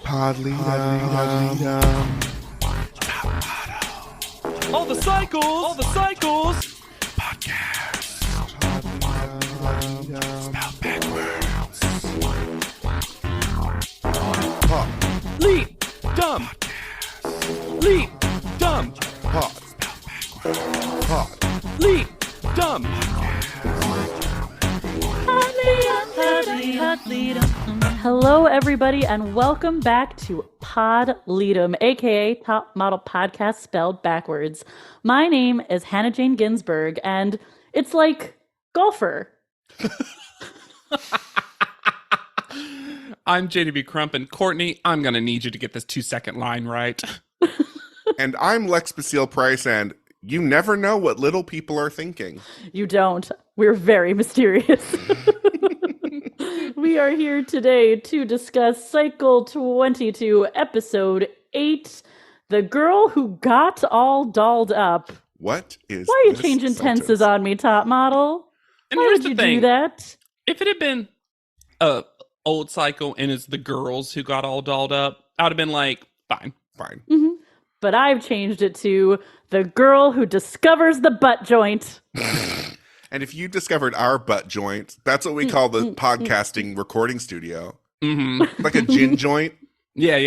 All the cycles. Podcast. Spelled backwards. Pod. Leap. Dumb. Leap. Dumb. Pod. Spelled backwards. Pod. Leap. Dumb. Hello, everybody, and welcome back to Pod Leadum, aka Top Model Podcast spelled backwards. My name is Hannah Jane Ginsburg, and it's like golfer. I'm JDB Crump, and Courtney, I'm going to need you to get this 2-second line right. And I'm Lex Basile Price, and you never know what little people are thinking. You don't. We're very mysterious. We are here today to discuss Cycle 22, Episode 8, The Girl Who Got All Dolled Up. What is Why are you this changing sentence? tenses on me, Top Model? And Why here's would the you thing. do that? If it had been a old cycle and it's the girls who got all dolled up, I would have been like, fine. Fine. But I've changed it to The Girl Who Discovers the Butt Joint. And if you discovered our butt joint, that's what we call the podcasting recording studio. Mm-hmm. Like a gin joint. Yeah.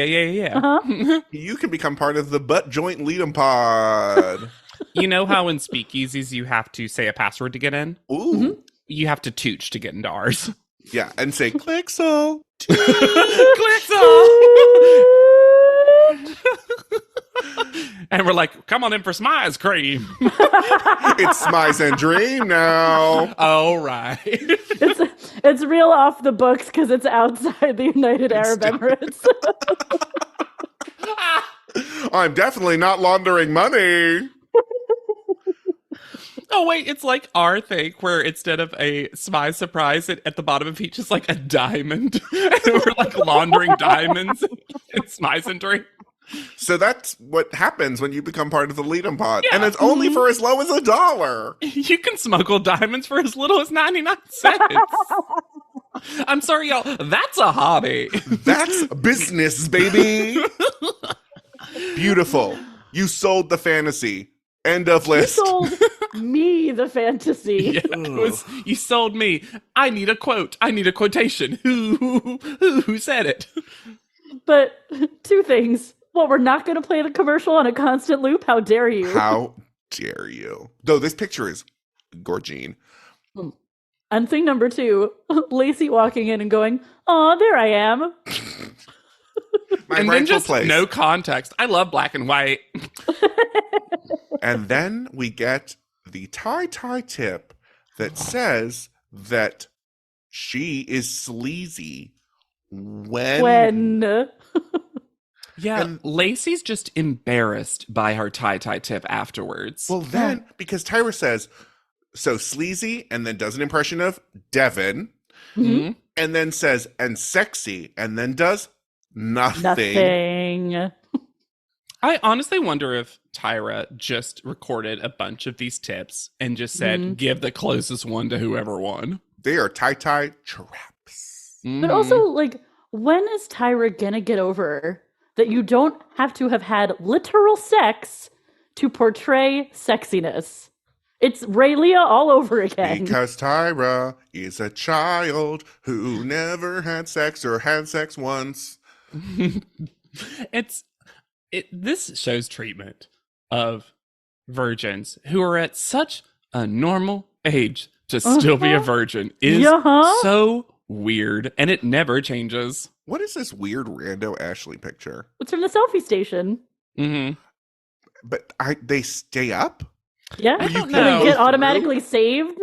Uh-huh. You can become part of the butt joint lead'em pod. You know how in speakeasies you have to say a password to get in? Ooh. You have to tooch to get into ours. Yeah, and say click so. Click And we're like, come on in for Smize cream. It's Smize and Dream now. All right. It's real off the books because it's outside the United Arab Emirates. I'm definitely not laundering money. Oh, wait, it's like our thing where instead of a Smize surprise, at the bottom of each is like a diamond. And we're like laundering diamonds in Smize and Dream. So that's what happens when you become part of the lead'em pod. And it's only for as low as $1. You can smuggle diamonds for as little as 99 cents. I'm sorry, y'all. That's a hobby. That's business, baby. Beautiful. You sold the fantasy. End of You list. sold me the fantasy. Yeah, you sold me. I need a quote. I need a quotation. Who said it? But two things. Well, we're not going to play the commercial on a constant loop. How dare you? How dare you? Though this picture is gorgine. And thing number two, Lacey walking in and going, "Aw, there I am." My And then rightful just place. no context. I love black and white. And then we get the tie tip that says that she is sleazy when Yeah, And- Lacey's just embarrassed by her tie tip afterwards. well then because Tyra says so sleazy and then does an impression of Devin Mhm. and then says and sexy and then does nothing. Nothing. I honestly wonder if Tyra just recorded a bunch of these tips and just said, give the closest one to whoever won. They are tie traps. But also, like, when is Tyra gonna get over that you don't have to have had literal sex to portray sexiness? It's Ray Leah all over again. Because Tyra is a child who never had sex or had sex once. This shows treatment of virgins who are at such a normal age to still be a virgin is so weird, and it never changes. What is this weird rando Ashley picture? It's from the selfie station. Mm-hmm. But they stay up? Yeah, I do don't they know. get automatically saved?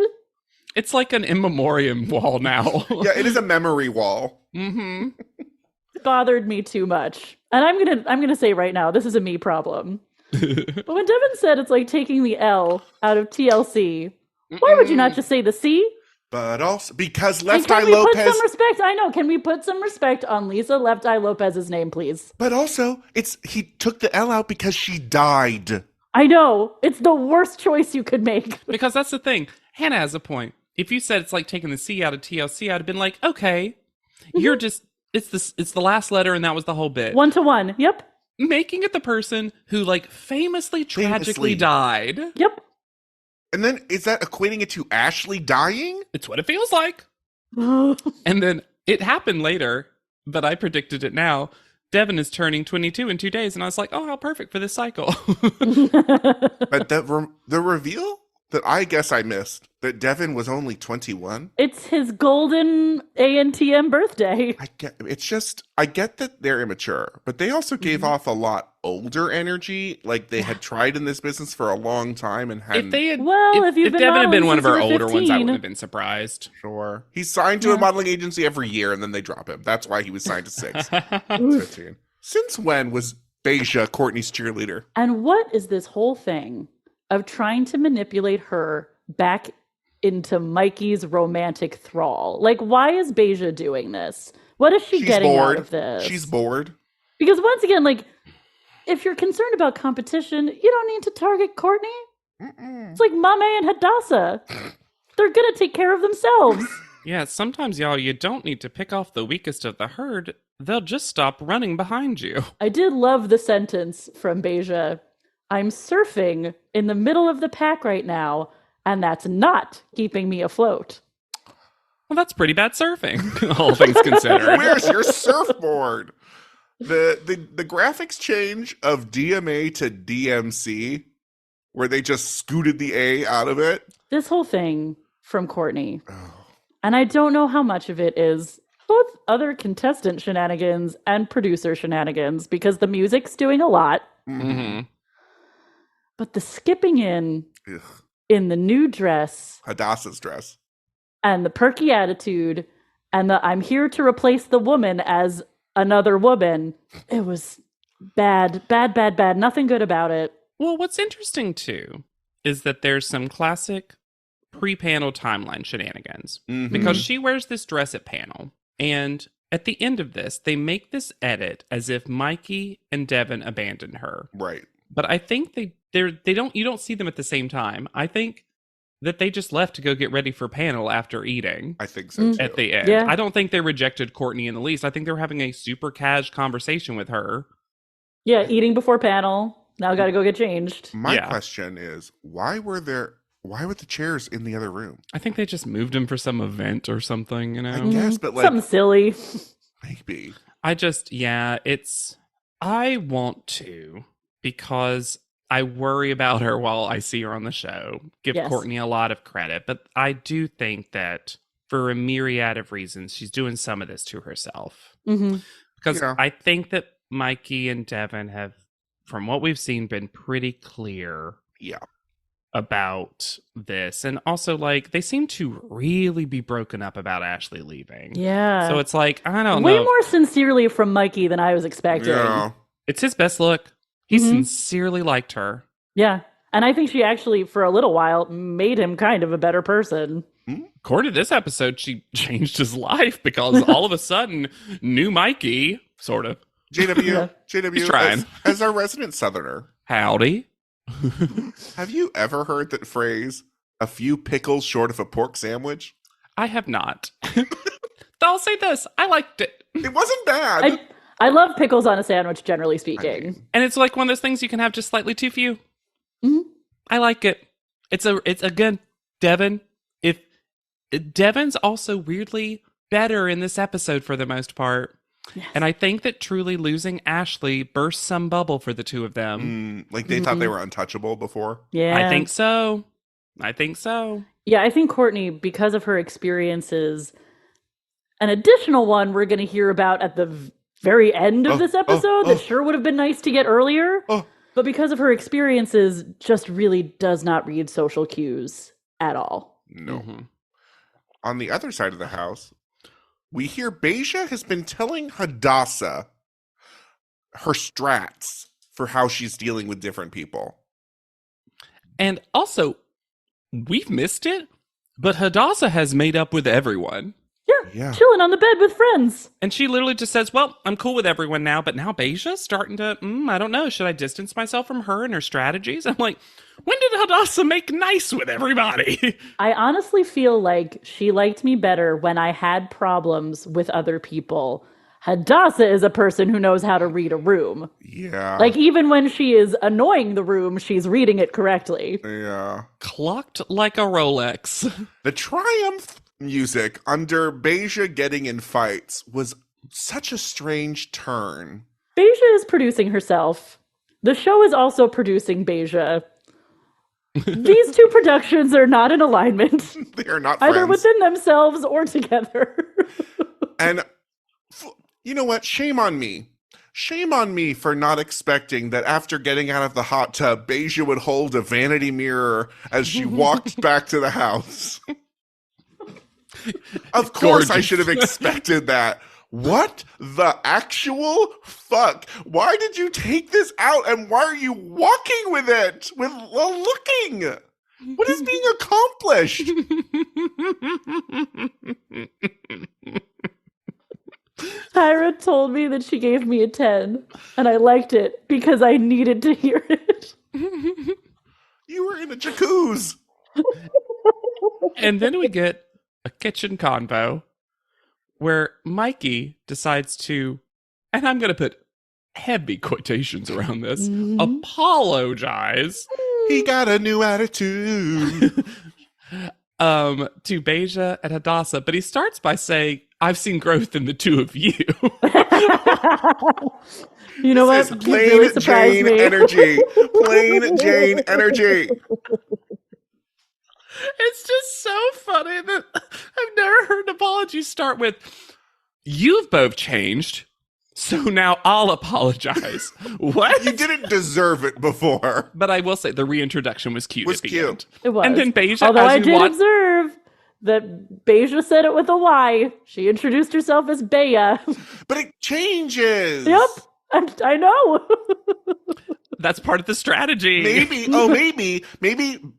It's like an in memoriam wall now. Yeah, it is a memory wall. Mm-hmm. It bothered me too much, and I'm gonna say right now, this is a me problem. But when Devin said it's like taking the L out of TLC, why would you not just say the C? But also because And Left can Eye we put Lopez. some respect? I know. Can we put some respect on Lisa Left Eye Lopez's name, please? But also, he took the L out because she died. I know. It's the worst choice you could make. Because that's the thing. Hannah has a point. If you said it's like taking the C out of TLC, I'd have been like, okay, you're just It's the last letter, and that was the whole bit. 1-to-1. Yep. Making it the person who, like, famously tragically died. Yep. And then is that equating it to Ashley dying? It's what it feels like. And then it happened later, but I predicted it now. Devin is turning 22 in 2 days, and I was like, oh, how perfect for this cycle. But the reveal that I guess I missed, that Devin was only 21. It's his golden ANTM birthday. I get that they're immature, but they also gave off a lot older energy. Like they had tried in this business for a long time and hadn't. If Devin had been one of our older 15. ones, I wouldn't have been surprised. Sure. He's signed to a modeling agency every year and then they drop him. That's why he was signed to 6. 15. Since when was Beja Courtney's cheerleader? And what is this whole thing of trying to manipulate her back into Mikey's romantic thrall? Like, why is Beja doing this? What is she getting out of this? She's bored. Because once again, like, if you're concerned about competition, you don't need to target Courtney. It's like Mame and Hadassah. They're gonna take care of themselves. Yeah, sometimes, y'all, you don't need to pick off the weakest of the herd. They'll just stop running behind you. I did love the sentence from Beja. I'm surfing in the middle of the pack right now, and that's not keeping me afloat. Well, that's pretty bad surfing, all things considered. Where's your surfboard? The graphics change of DMA to DMC, where they just scooted the A out of it. This whole thing from Courtney, and I don't know how much of it is both other contestant shenanigans and producer shenanigans, because the music's doing a lot. Mm-hmm. But the skipping in the new dress, Hadassah's dress, and the perky attitude, and the I'm here to replace the woman as another woman, it was bad. Nothing good about it. Well, what's interesting, too, is that there's some classic pre-panel timeline shenanigans. Mm-hmm. Because she wears this dress at panel, and at the end of this, they make this edit as if Mikey and Devin abandoned her. Right. But I think you don't see them at the same time. I think that they just left to go get ready for panel after eating. I think so too. At the end. Yeah. I don't think they rejected Courtney in the least. I think they were having a super cash conversation with her. Yeah, eating before panel. Now got to go get changed. My question is, why were the chairs in the other room? I think they just moved them for some event or something, you know? I guess, but like something silly. Maybe. I want to, because I worry about her while I see her on the show. Give Courtney a lot of credit, but I do think that for a myriad of reasons, she's doing some of this to herself. Mm-hmm. Because I think that Mikey and Devin have, from what we've seen, been pretty clear about this. And also, like, they seem to really be broken up about Ashley leaving. Yeah. So it's like, I don't know. Way more sincerely from Mikey than I was expecting. Yeah. It's his best look. He sincerely liked her. Yeah. And I think she actually, for a little while, made him kind of a better person. According to this episode, she changed his life because all of a sudden, new Mikey, sort of. JW, as our resident Southerner, howdy. Have you ever heard that phrase, a few pickles short of a pork sandwich? I have not. I'll say this, I liked it. It wasn't bad. I love pickles on a sandwich, generally speaking. And it's like one of those things you can have just slightly too few. Mm-hmm. I like it. It's again, Devin. If Devin's also weirdly better in this episode for the most part. Yes. And I think that truly losing Ashley burst some bubble for the two of them. Like they thought they were untouchable before? Yeah. I think so. Yeah, I think Courtney, because of her experiences, an additional one we're going to hear about at the very end of this episode that sure would have been nice to get earlier. But because of her experiences, just really does not read social cues at all. No. On the other side of the house, we hear Beja has been telling Hadassah her strats for how she's dealing with different people. And also, we've missed it, but Hadassah has made up with everyone. Yeah, chilling on the bed with friends. And she literally just says, well, I'm cool with everyone now, but now Beja's starting to, I don't know, should I distance myself from her and her strategies? I'm like, when did Hadassah make nice with everybody? I honestly feel like she liked me better when I had problems with other people. Hadassah is a person who knows how to read a room. Yeah. Like, even when she is annoying the room, she's reading it correctly. Yeah. Clocked like a Rolex. The triumph music under Beja getting in fights was such a strange turn. Beja is producing herself. The show is also producing Beja. These two productions are not in alignment. They are not either friends. within themselves or together. And you know what? Shame on me. Shame on me for not expecting that after getting out of the hot tub, Beja would hold a vanity mirror as she walked back to the house. Of course, I should have expected that. What the actual fuck? Why did you take this out and why are you walking with it? With looking? What is being accomplished? Tyra told me that she gave me a 10, and I liked it because I needed to hear it. You were in a jacuzzi. And then we get a kitchen convo where Mikey decides to, and I'm going to put heavy quotations around this, apologize. He got a new attitude. To Beja and Hadassah, but he starts by saying, I've seen growth in the two of you. You know This what? is You plain really surprised Jane me. energy. Plain Jane energy. It's just so funny that I've never heard an apology start with, you've both changed, so now I'll apologize. What? You didn't deserve it before. But I will say the reintroduction was cute. Was at the cute. end. It was. And then Beja, although as I you did watch, observe that Beja said it with a Y. She introduced herself as Bea. But it changes. Yep, I know. that's part of the strategy. Maybe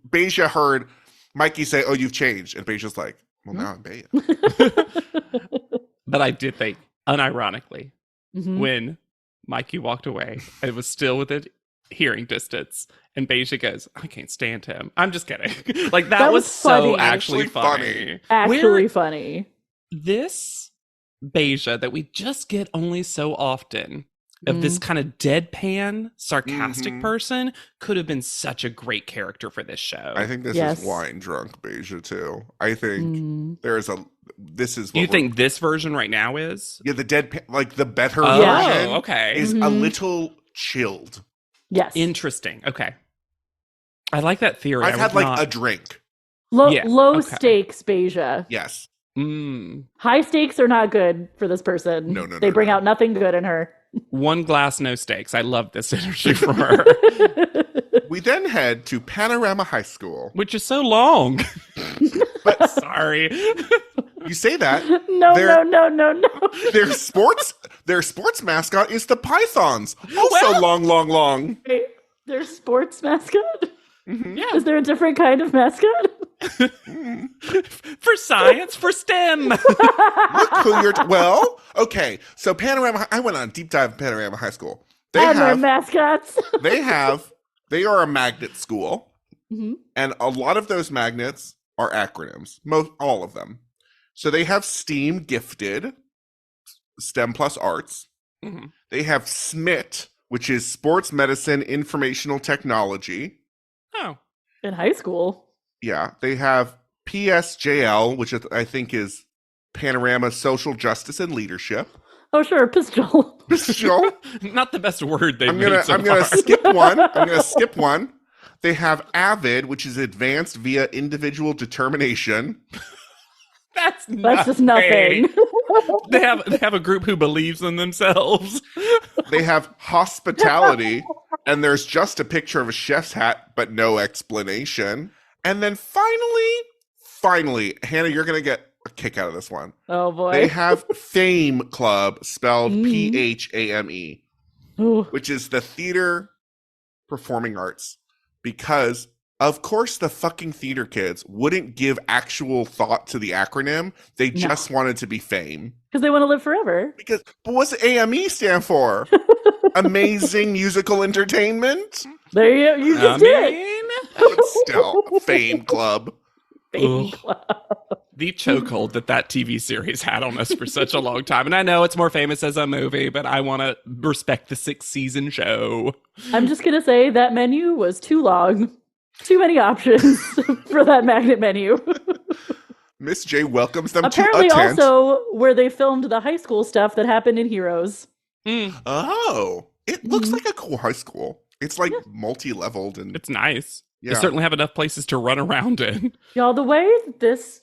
Beja heard Mikey say, "Oh, you've changed," and Beja's like, "Well, now I'm Bea." But I did think, unironically, when Mikey walked away, it was still within hearing distance, and Beja goes, I can't stand him. I'm just kidding. Like, that was so funny. actually Funny. Actually funny. This Beja that we just get only so often, of this kind of deadpan, sarcastic person, could have been such a great character for this show. I think this is wine drunk Beja too. I think this is what you think this version right now is? Yeah, the dead, like the better Yeah. version Okay. is a little chilled. Yes. Interesting. Okay. I like that theory. I've had like a drink. Low okay. stakes Beja. Yes. High stakes are not good for this person. No, They bring out nothing good in her. One glass, no stakes. I love this energy from her. We then head to Panorama High School. Which is so long. But sorry. You say that. No. Their sports mascot is the Pythons. Also long. Wait, their sports mascot? Yeah. Is there a different kind of mascot? For science, for STEM. Look who you're... Well, okay. So Panorama... I went on a deep dive of Panorama High School. Their mascots. They are a magnet school. And a lot of those magnets are acronyms. All of them. So they have STEAM gifted, STEM plus arts. They have SMIT, which is sports medicine informational technology. Oh. In high school. Yeah. They have PSJL, which I think is Panorama Social Justice and Leadership. Oh, sure, pistol. Pistol. Not the best word they've I'm made so gonna far. skip one. They have AVID, which is advanced via individual determination. That's just nothing. They have a group who believes in themselves. They have hospitality, and there's just a picture of a chef's hat, but no explanation. And then finally, Hannah, you're gonna get a kick out of this one. Oh boy. They have FAME Club, spelled PHAME, which is the Theater Performing Arts. Because, of course, the fucking theater kids wouldn't give actual thought to the acronym. They just wanted to be FAME. Because they want to live forever. But what's AME stand for? Amazing Musical Entertainment? There you just did it. But still, FAME Club. FAME Club. the chokehold that TV series had on us for such a long time. And I know it's more famous as a movie, but I want to respect the 6-season show. I'm just going to say that menu was too long. Too many options for that magnet menu. Miss J welcomes them Apparently to a tent. also where they filmed the high school stuff that happened in Heroes. Oh, it looks like a cool high school. It's like multi-leveled and it's nice. Yeah. They certainly have enough places to run around in. Y'all, the way this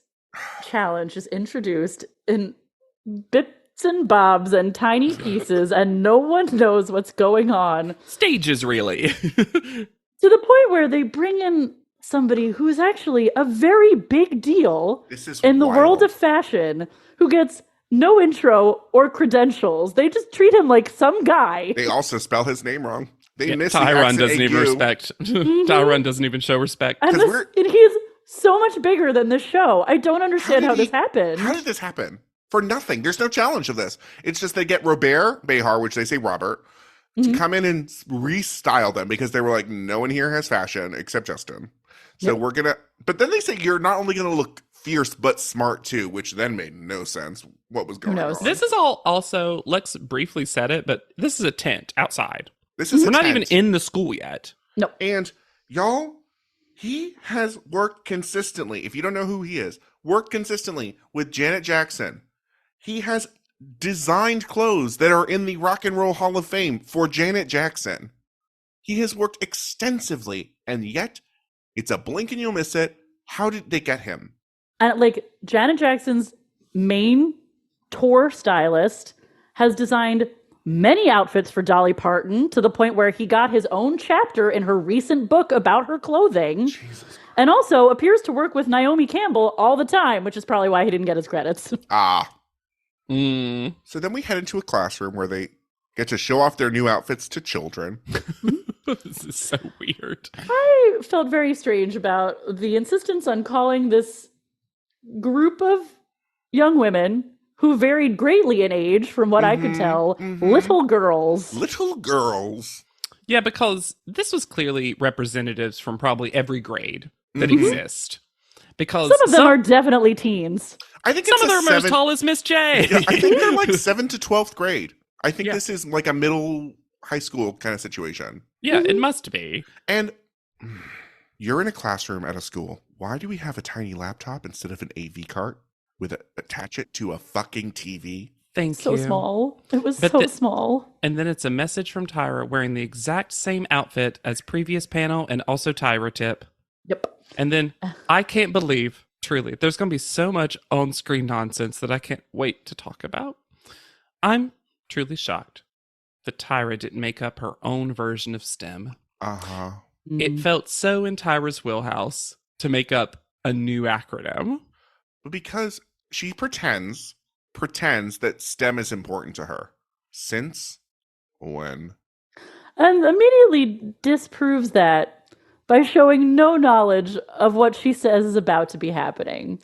challenge is introduced in bits and bobs and tiny pieces, and no one knows what's going on. Stages, really. To the point where they bring in somebody who's actually a very big deal in the world of fashion, who gets no intro or credentials. They just treat him like some guy. They also spell his name wrong. They miss Tyron doesn't even respect. Tyron doesn't even show respect. And he's so much bigger than this show. I don't understand how this happened. How did this happen? For nothing. There's no challenge of this. It's just they get Robert Behar, which they say Robert, to come in and restyle them because they were like, no one here has fashion except Justin. So we're going to, but then they say you're not only going to look fierce but smart too, which then made no sense. What was going on? This is all also, Lex briefly said it, but this is a tent outside. We're not even in the school yet. No. And y'all, he has worked consistently. If you don't know who he is, worked consistently with Janet Jackson. He has designed clothes that are in the Rock and Roll Hall of Fame for Janet Jackson. He has worked extensively, and yet it's a blink and you'll miss it. How did they get him? And like Janet Jackson's main tour stylist has designed many outfits for Dolly Parton to the point where he got his own chapter in her recent book about her clothing. Jesus. And also appears to work with Naomi Campbell all the time, which is probably why he didn't get his credits. So then we head into a classroom where they get to show off their new outfits to children. This is so weird. I felt very strange about the insistence on calling this group of young women, who varied greatly in age from what I could tell, little girls. Little girls. Yeah, because this was clearly representatives from probably every grade that exist. Because some of them are definitely teens. I think some of them are as tall as Miss J. Yeah, I think they're like 7th to 12th grade. I think this is like a middle high school kind of situation. Yeah, it must be. And you're in a classroom at a school. Why do we have a tiny laptop instead of an AV cart attach it to a fucking TV? Thank so you. So small. It was so small. And then it's a message from Tyra wearing the exact same outfit as previous panel and also Tyra tip. Yep. And then I can't believe, truly, there's going to be so much on-screen nonsense that I can't wait to talk about. I'm truly shocked that Tyra didn't make up her own version of STEM. It felt so in Tyra's wheelhouse to make up a new acronym. Because she pretends that STEM is important to her. Since when? And immediately disproves that by showing no knowledge of what she says is about to be happening.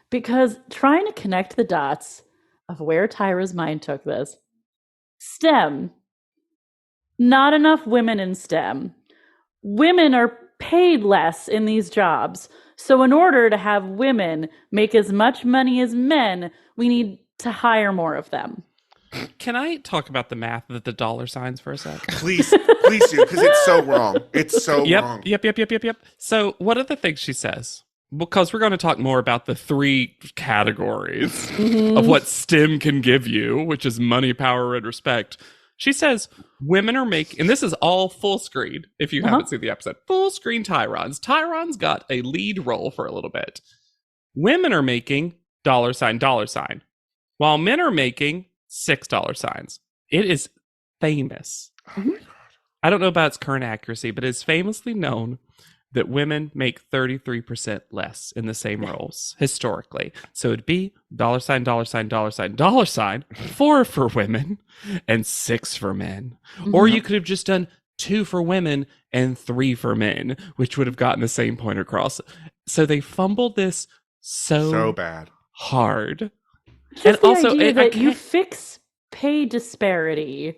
Because trying to connect the dots of where Tyra's mind took this. STEM. Not enough women in STEM. Women are paid less in these jobs. So in order to have women make as much money as men, we need to hire more of them. Can I talk about the math of the dollar signs for a sec? Please do, because it's so wrong. It's so wrong. Yep. So what are the things she says? Because we're going to talk more about the 3 categories of what STEM can give you, which is money, power, and respect. She says women are making, and this is all full screen, if you haven't seen the episode, full screen Tyron's. Tyron's got a lead role for a little bit. Women are making dollar sign, while men are making $6 signs. It is famous. Oh my God. I don't know about its current accuracy, but it's famously known that women make 33% less in the same roles historically. So it'd be dollar sign, 4 for women and 6 for men. Or you could have just done 2 for women and 3 for men, which would have gotten the same point across. So they fumbled this so bad, hard. Just and the also, idea that you fix pay disparity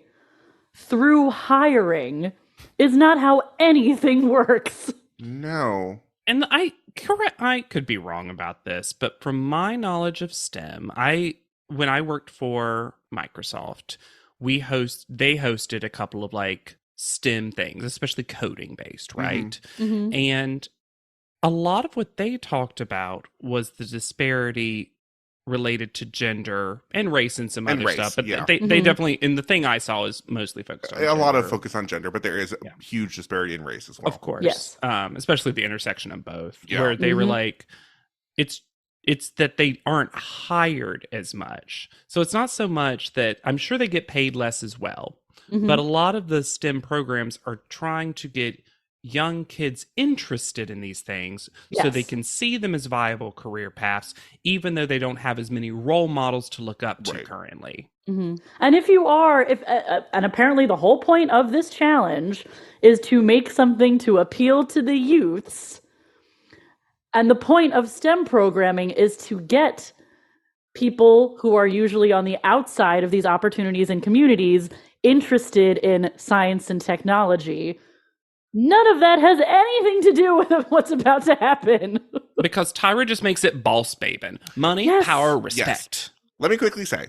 through hiring is not how anything works. No. And I could be wrong about this, but from my knowledge of STEM, when I worked for Microsoft, they hosted a couple of like STEM things, especially coding based, right? Mm-hmm. And a lot of what they talked about was the disparity related to gender and race and some other stuff. But they definitely, and the thing I saw is mostly focused on a gender. lot of focus on gender, but there is a huge disparity in race as well. Of course. Yes. Especially the intersection of both, Yeah. where they were like, it's that they aren't hired as much. So it's not so much that I'm sure they get paid less as well. But a lot of the STEM programs are trying to get young kids interested in these things so they can see them as viable career paths, even though they don't have as many role models to look up to currently. And if you are, and apparently the whole point of this challenge is to make something to appeal to the youths. And the point of STEM programming is to get people who are usually on the outside of these opportunities and communities interested in science and technology. None of that has anything to do with what's about to happen. Because Tyra just makes it boss babin'. Money, power, respect. Yes. Let me quickly say,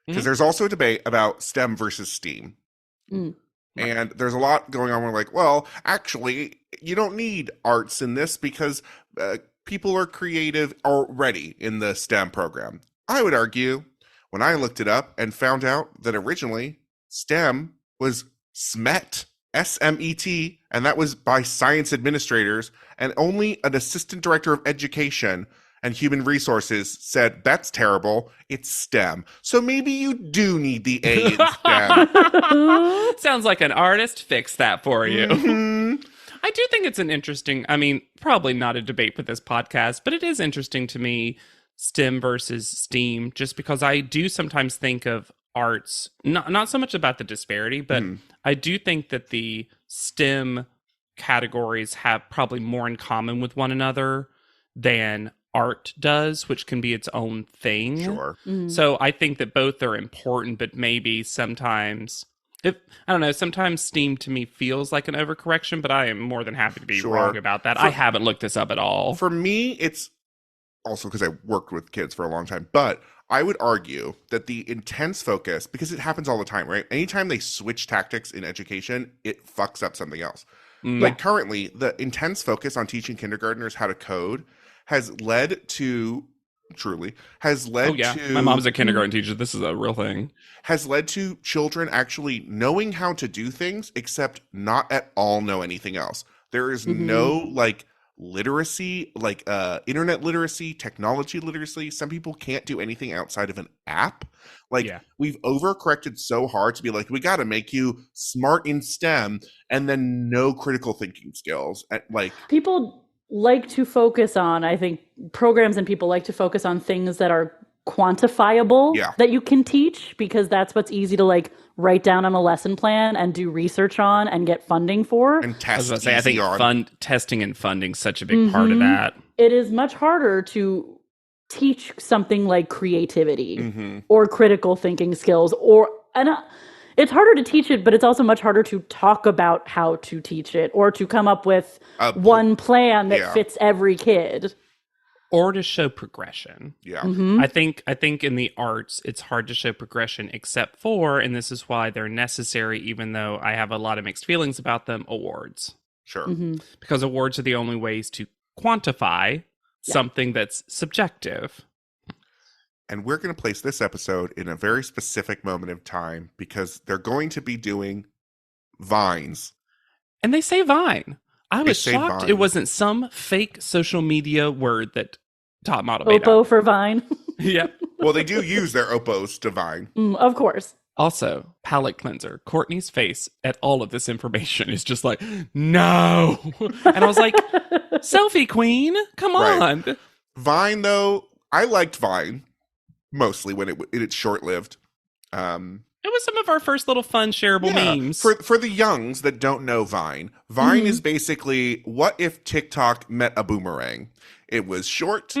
because there's also a debate about STEM versus STEAM. And there's a lot going on. We're like, well, actually, you don't need arts in this because people are creative already in the STEM program. I would argue, when I looked it up and found out that originally STEM was SMET, SMET, and that was by science administrators, and only an assistant director of education and human resources said, that's terrible, it's STEM. So maybe you do need the A in STEM. Sounds like an artist fixed that for you. I do think it's an interesting, probably not a debate for this podcast, but it is interesting to me, STEM versus STEAM, just because I do sometimes think of arts, not so much about the disparity, but I do think that the STEM categories have probably more in common with one another than art does, which can be its own thing. Sure. So I think that both are important, but maybe sometimes, sometimes STEAM to me feels like an overcorrection, but I am more than happy to be wrong about that. I haven't looked this up at all. For me, it's also because I worked with kids for a long time, but I would argue that the intense focus, because it happens all the time, right? Anytime they switch tactics in education, it fucks up something else. Like currently, the intense focus on teaching kindergartners how to code has led to my mom's a kindergarten teacher. This is a real thing. Has led to children actually knowing how to do things, except not at all know anything else. There is no literacy, internet literacy, technology literacy. Some people can't do anything outside of an app. We've overcorrected so hard to be like, we got to make you smart in STEM, and then no critical thinking skills. People like to focus on, I think programs and people like to focus on things that are quantifiable that you can teach, because that's what's easy to write down on a lesson plan and do research on and get funding for. And test. I think testing and funding is such a big part of that. It is much harder to teach something like creativity or critical thinking skills, it's harder to teach it, but it's also much harder to talk about how to teach it or to come up with one plan that fits every kid. Or to show progression. Yeah. I think in the arts, it's hard to show progression, except for, and this is why they're necessary, even though I have a lot of mixed feelings about them, awards. Sure. Because awards are the only ways to quantify something that's subjective. And we're going to place this episode in a very specific moment of time, because they're going to be doing Vines. And they say Vine. I was shocked it wasn't some fake social media word that Top Model made Oppo up. for Vine. Yep. Well, they do use their Oppos to Vine. Of course. Also, palette cleanser. Courtney's face at all of this information is just like, no. And I was like, selfie queen, come on. Vine, though, I liked Vine mostly when it's short-lived. It was some of our first little fun shareable memes. For the youngs that don't know Vine is basically what if TikTok met a boomerang. It was short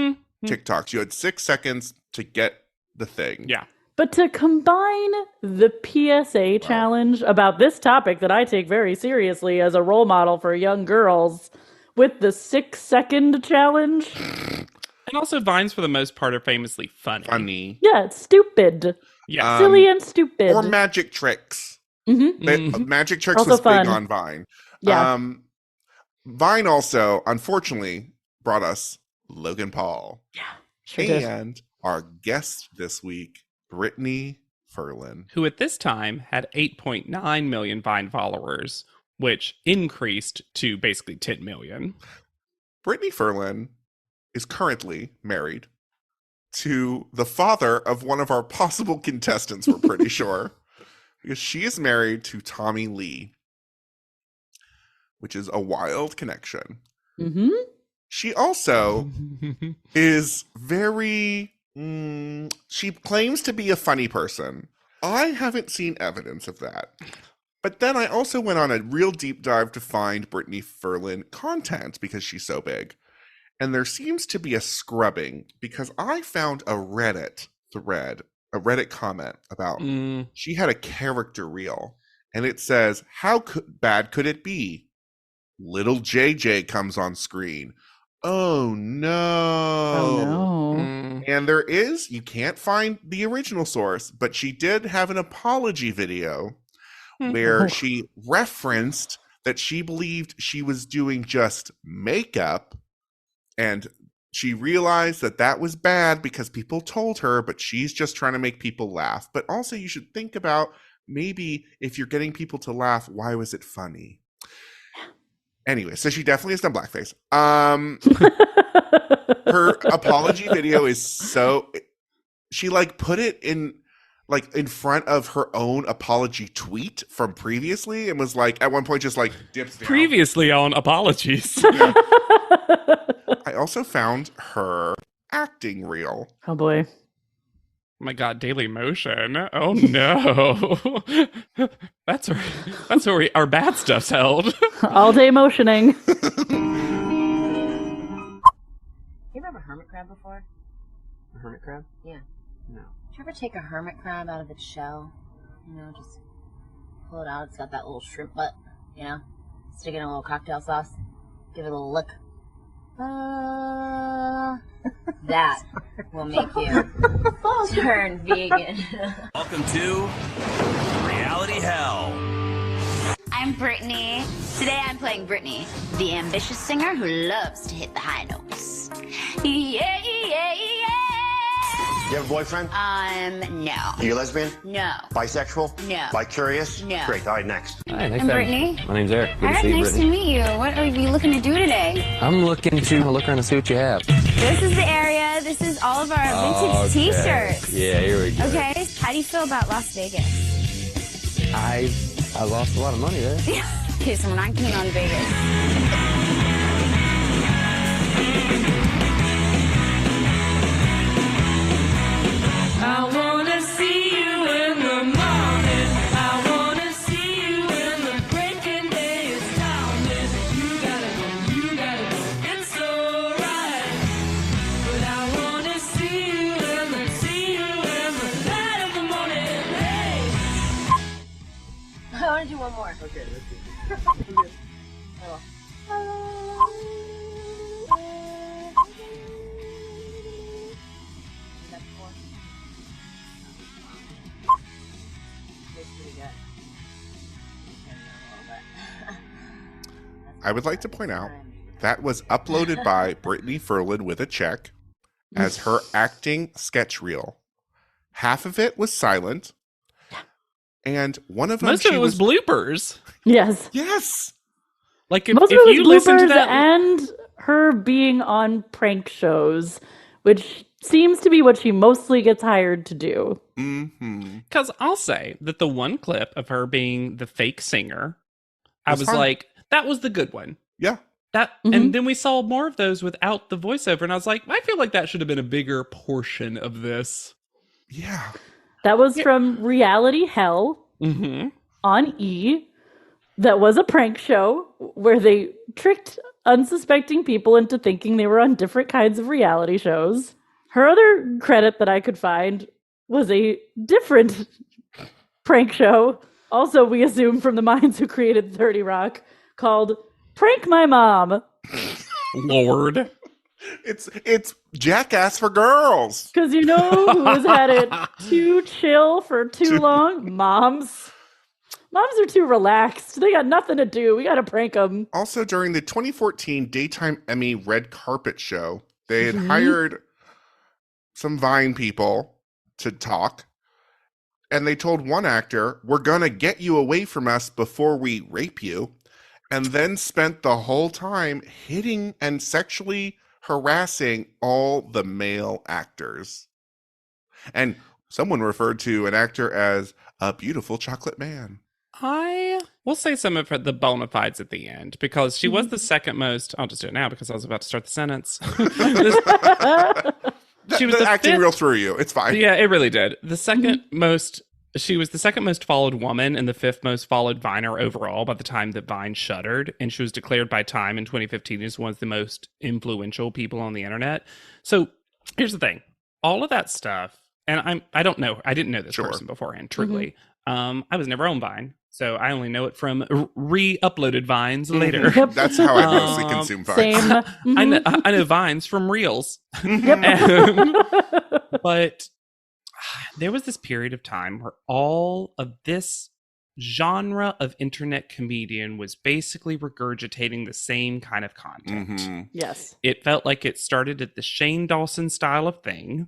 TikToks. You had 6 seconds to get the thing. Yeah. But to combine the PSA challenge about this topic that I take very seriously as a role model for young girls with the 6-second challenge. And also, Vines, for the most part, are famously funny. Yeah, it's stupid. Yeah. Silly and stupid. Or magic tricks. Magic tricks Also was fun. big on Vine. Yeah. Vine also, unfortunately, brought us Logan Paul. Yeah, sure did. And our guest this week, Brittany Ferlin. Who at this time had 8.9 million Vine followers, which increased to basically 10 million. Brittany Ferlin is currently married to the father of one of our possible contestants, we're pretty sure. Because she is married to Tommy Lee, which is a wild connection. Mm-hmm. She also is very... she claims to be a funny person. I haven't seen evidence of that. But then I also went on a real deep dive to find Brittany Ferlin content because she's so big. And there seems to be a scrubbing because I found a Reddit thread, a Reddit comment about she had a character reel. And it says, how bad could it be? Little JJ comes on screen. Oh no. Oh no. And there is, you can't find the original source, but she did have an apology video where she referenced that she believed she was doing just makeup, and she realized that that was bad because people told her, but she's just trying to make people laugh. But also you should think about maybe if you're getting people to laugh, why was it funny? Anyway, so she definitely has done blackface. Her apology video is so... She put it in front of her own apology tweet from previously and was at one point just dips down. Previously on apologies. Yeah. I also found her acting reel. Oh boy. Oh my God, Daily Motion. Oh no. That's where our bad stuff's held. All day motioning. You ever hermit crab before? A hermit crab? Yeah. No. Did you ever take a hermit crab out of its shell? Just pull it out. It's got that little shrimp butt, Stick it in a little cocktail sauce. Give it a little lick. That will make you turn vegan. Welcome to Reality Hell. I'm Brittany. Today I'm playing Brittany, the ambitious singer who loves to hit the high notes. Yeah, yeah, yeah. You have a boyfriend? No. Are you a lesbian? No. Bisexual? No. Bi-curious? No. Great. All right, next. Hi, nice I'm to have Brittany. you. My name's Eric. Good All to right, see you, nice Brittany. to meet you. What are you looking to do today? I'm looking to look around and see what you have. This is the area. This is all of our vintage t-shirts. Yeah, here we go. Okay. How do you feel about Las Vegas? I lost a lot of money there. Okay, so we're not keen on Vegas. I wanna see you in the morning. I wanna see you when the breaking day is dawning. You gotta go, it's alright. But I wanna see you in the light of the morning. Hey. I want to do one more. Okay, let's do I would like to point out that was uploaded by Brittany Ferlin with a check as her acting sketch reel. Half of it was silent, and one of them Most of it was bloopers. Yes. Yes. Like Most if of it you was listen to bloopers that, and her being on prank shows, which seems to be what she mostly gets hired to do. Mm-hmm. because I'll say that the one clip of her being the fake singer, I Was was fun. like, that was the good one. Yeah. And then we saw more of those without the voiceover, and I was like, I feel like that should have been a bigger portion of this. Yeah. That was from Reality Hell Mm-hmm. on E. That was a prank show where they tricked unsuspecting people into thinking they were on different kinds of reality shows. Her other credit that I could find was a different prank show, also we assume from the minds who created 30 Rock, called Prank My Mom. Lord. It's Jackass for girls. Because you know who's had it too chill for too long? Moms. Moms are too relaxed. They got nothing to do. We got to prank them. Also, during the 2014 Daytime Emmy Red Carpet Show, they had hired some Vine people to talk. And they told one actor, we're going to get you away from us before we rape you. And then spent the whole time hitting and sexually harassing all the male actors. And someone referred to an actor as a beautiful chocolate man. I will say some of the bona fides at the end, because she was the second most. I'll just do it now because I was about to start the sentence. She was the acting fifth, real through you. It's fine. Yeah, it really did. The second most. She was the second most followed woman and the fifth most followed Viner overall by the time that Vine shuttered. And she was declared by Time in 2015 as one of the most influential people on the internet. So here's the thing. All of that stuff, and I don't know. I didn't know this person beforehand, truly. I was never on Vine. So I only know it from re-uploaded Vines later. Yep. That's how I mostly consume Vines. Same. I know Vines from Reels. But there was this period of time where all of this genre of internet comedian was basically regurgitating the same kind of content. Yes. It felt like it started at the Shane Dawson style of thing,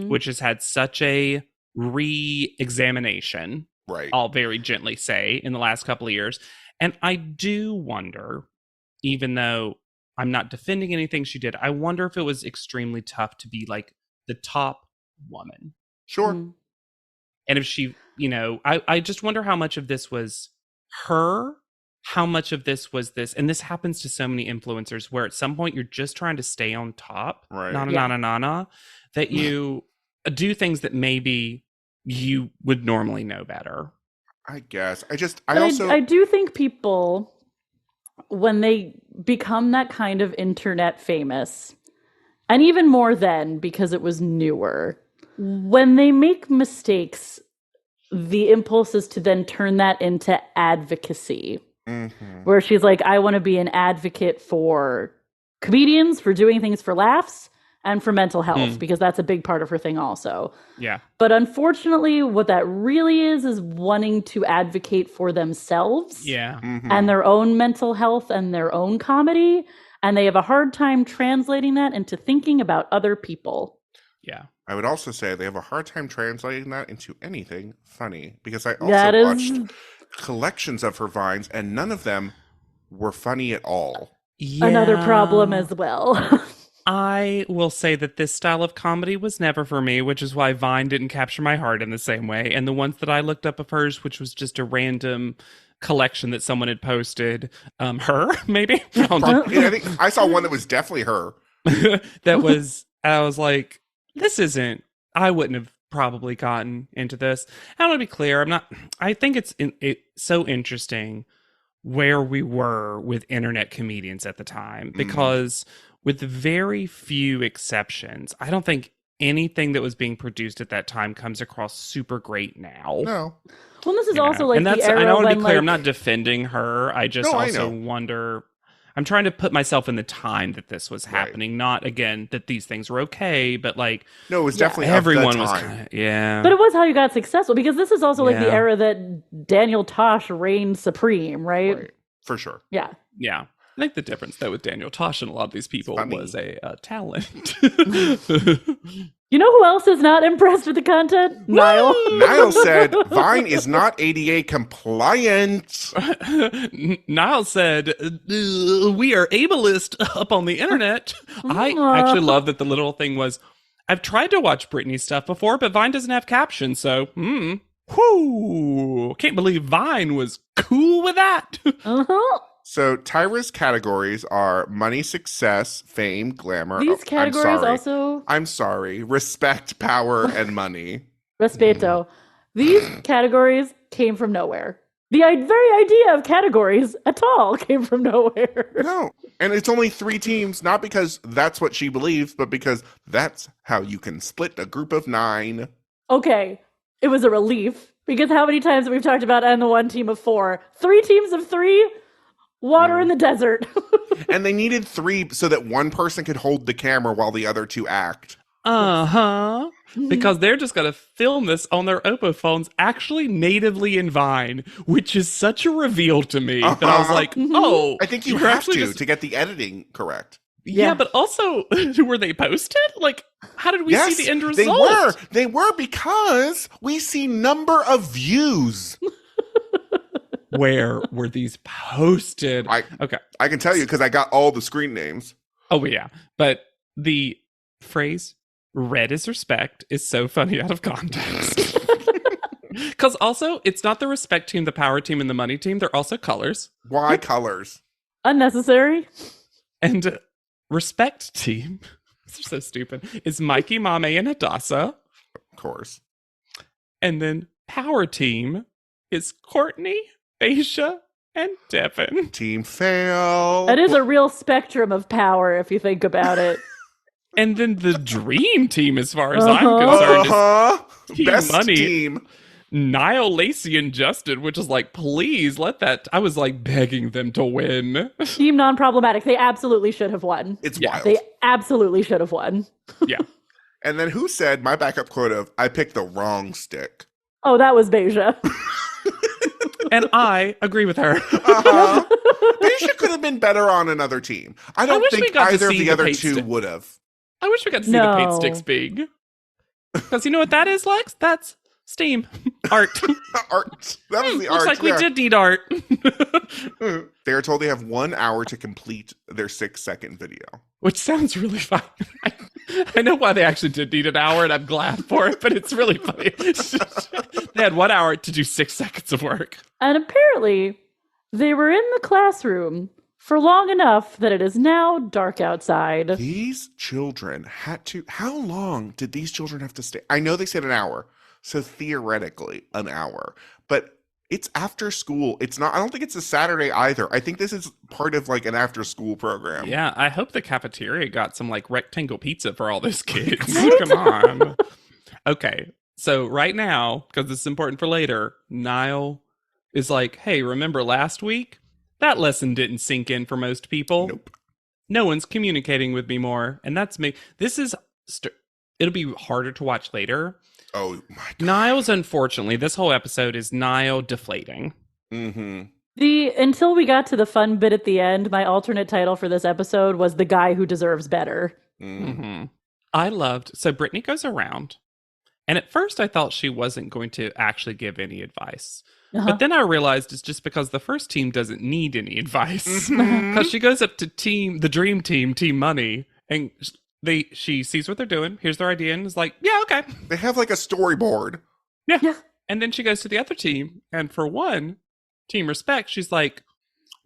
which has had such a re-examination, right? I'll very gently say, in the last couple of years. And I do wonder, even though I'm not defending anything she did, I wonder if it was extremely tough to be like the top woman. Sure. And if she, I just wonder how much of this was her, how much of this was this, and this happens to so many influencers where at some point you're just trying to stay on top, right? That you do things that maybe you would normally know better. I guess. I do think people, when they become that kind of internet famous, and even more then because it was newer, when they make mistakes, the impulse is to then turn that into advocacy. Where she's like, I want to be an advocate for comedians, for doing things for laughs, and for mental health, because that's a big part of her thing also. Yeah. But unfortunately, what that really is wanting to advocate for themselves and their own mental health and their own comedy. And they have a hard time translating that into thinking about other people. Yeah. I would also say they have a hard time translating that into anything funny, because I also watched collections of her Vines and none of them were funny at all. Yeah. Another problem as well. I will say that this style of comedy was never for me, which is why Vine didn't capture my heart in the same way. And the ones that I looked up of hers, which was just a random collection that someone had posted, her, maybe? I think I saw one that was definitely her. I was like, I wouldn't have probably gotten into this. I want to be clear. I think it's so interesting where we were with internet comedians at the time, because with very few exceptions, I don't think anything that was being produced at that time comes across super great now. No. Well, this is also like the era I want to when, be clear, like, I'm not defending her. I just wonder. I'm trying to put myself in the time that this was happening. Not, again, that these things were okay, but like... No, it was definitely everyone was kind of... Yeah. But it was how you got successful, because this is also like the era that Daniel Tosh reigned supreme, right? For sure. Yeah. Yeah. I think the difference, though, with Daniel Tosh and a lot of these people was a talent. You know who else is not impressed with the content? Niall. Niall said Vine is not ADA compliant. Niall said, we are ableist up on the internet. I actually love that the little thing was, I've tried to watch Britney stuff before, but Vine doesn't have captions, so, can't believe Vine was cool with that. So Tyra's categories are money, success, fame, glamour. These categories also... I'm sorry. Respect, power, and money. Respeto. These categories came from nowhere. The very idea of categories at all came from nowhere. No. And it's only 3 teams, not because that's what she believes, but because that's how you can split a group of 9. Okay. It was a relief. Because how many times have we talked about and the one team of 4? 3 teams of 3? Water in the desert. And they needed 3 so that one person could hold the camera while the other 2 act. Uh-huh. Because they're just going to film this on their Oppo phones, actually natively in Vine, which is such a reveal to me that I was like, oh. I think you you're have actually to get the editing correct. Yeah, but also, were they posted? Like, how did we see the end result? They were because we see number of views. Where were these posted? Okay. I can tell you because I got all the screen names. Oh, yeah. But the phrase, red is respect, is so funny out of context. Because also, it's not the respect team, the power team, and the money team. They're also colors. Why colors? Unnecessary. And respect team, this is so stupid, is Mikey, Mame, and Hadassah. Of course. And then power team is Courtney, Aisha, and Devin. Team fail. That is a real spectrum of power if you think about it. And then the dream team, as far as I'm concerned, is Team Best Money. Team. Niall, Lacey, and Justin, which is like, please let that. I was like begging them to win. Team non-problematic. They absolutely should have won. It's wild. They absolutely should have won. Yeah. And then who said my backup quote of I picked the wrong stick? Oh, that was Beja. And I agree with her. Beja could have been better on another team. I don't wish we think got to either of see the the other paint 2 stick. would have. I wish we got to see the paint sticks big. Because you know what that is, Lex? That's Steam. Art. Art. That was the art. Looks like we did need art. They are told they have 1 hour to complete their 6-second video. Which sounds really fun. I know why they actually did need an hour, and I'm glad for it, but it's really funny. They had 1 hour to do 6 seconds of work. And apparently, they were in the classroom for long enough that it is now dark outside. These children had to... How long did these children have to stay? I know they said an hour, so theoretically an hour. But it's after school. It's not... I don't think it's a Saturday either. I think this is part of like an after-school program. Yeah, I hope the cafeteria got some like rectangle pizza for all those kids. Come on. Okay, so right now, because this is important for later, Niall is like, hey, remember last week? That lesson didn't sink in for most people. Nope. No one's communicating with me more. And that's me. This is... it'll be harder to watch later. Oh, my God. Niall's, unfortunately, this whole episode is Niall deflating. Mm-hmm. Until we got to the fun bit at the end, my alternate title for this episode was The Guy Who Deserves Better. Mm-hmm. I loved... So Brittany goes around. And at first I thought she wasn't going to actually give any advice. But then I realized it's just because the first team doesn't need any advice. Because she goes up to the dream team, Team Money, and she sees what they're doing, here's their idea, and is like, yeah, okay. They have like a storyboard. Yeah. And then she goes to the other team, and for one, Team Respect, she's like,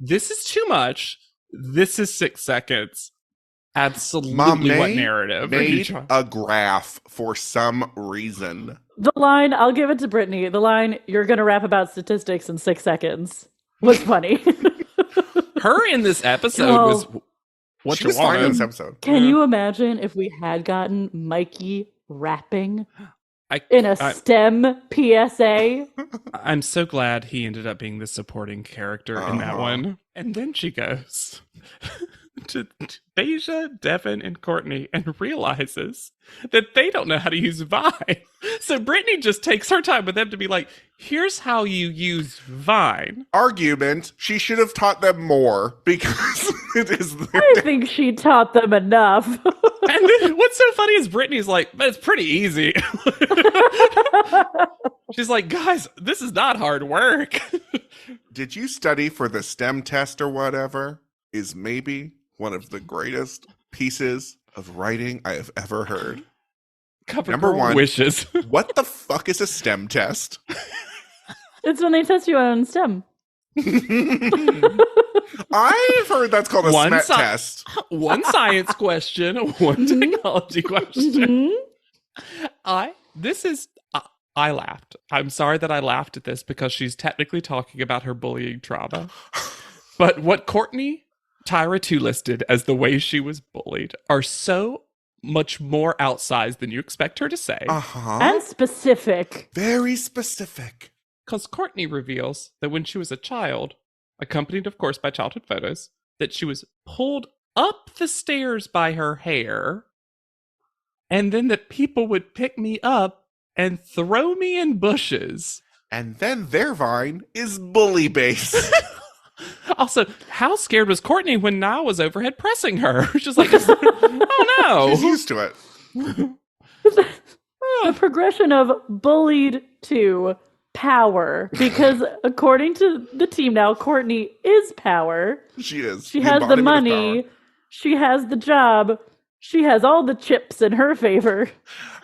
this is too much. This is 6 seconds. Absolutely. Mom what narrative? Made a graph for some reason. The line, I'll give it to Brittany, the line, you're going to rap about statistics in 6 seconds, was funny. Her in this episode was what she you was fine in wanted. this episode. Can you imagine if we had gotten Mikey rapping in a STEM PSA? I'm so glad he ended up being the supporting character in that one. And then she goes to Beja, Devin, and Courtney and realizes that they don't know how to use Vine. So Brittany just takes her time with them to be like, here's how you use Vine. Argument, she should have taught them more because it is I think she taught them enough. And then what's so funny is Brittany's like, but it's pretty easy. She's like, guys, this is not hard work. Did you study for the STEM test or whatever? Is maybe one of the greatest pieces of writing I have ever heard. Number one, wishes. What the fuck is a STEM test? It's when they test you on STEM. I've heard that's called a SMET test. One science question, one technology question. I laughed. I'm sorry that I laughed at this because she's technically talking about her bullying trauma. But what Courtney Tyra 2 listed as the way she was bullied are so much more outsized than you expect her to say. And specific. Very specific. Because Courtney reveals that when she was a child, accompanied, of course, by childhood photos, that she was pulled up the stairs by her hair, and then that people would pick me up and throw me in bushes. And then their vine is bully base. Also, how scared was Courtney when Niall was overhead pressing her? She's like, oh no. She's used to it. The progression of bullied to power, because according to the team now, Courtney is power. She is. She has the money. She has the job. She has all the chips in her favor.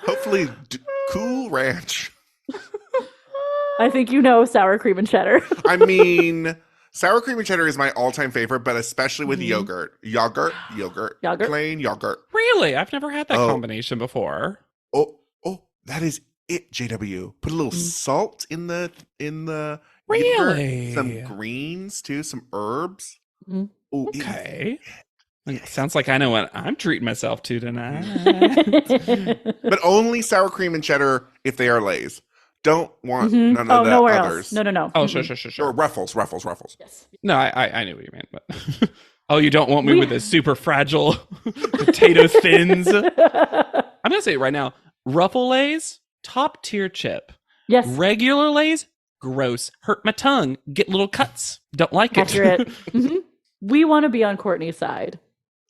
Hopefully, Cool Ranch. I think you know sour cream and cheddar. I mean, sour cream and cheddar is my all-time favorite, but especially with yogurt. Yogurt. Plain yogurt. Really? I've never had that combination before. Oh, that is it, JW. Put a little salt in the Really? yogurt. Some greens too, some herbs. Mm. Ooh, Okay. Sounds like I know what I'm treating myself to tonight. But only sour cream and cheddar if they are Lay's. Don't want none of the nowhere others. else. No. Oh, sure. Or Ruffles. Yes. No, I knew what you meant, but oh, you don't want me with the super fragile potato thins? I'm gonna say it right now. Ruffle Lay's, top tier chip. Yes. Regular Lay's, gross. Hurt my tongue. Get little cuts. Don't like Accurate. it. We want to be on Courtney's side.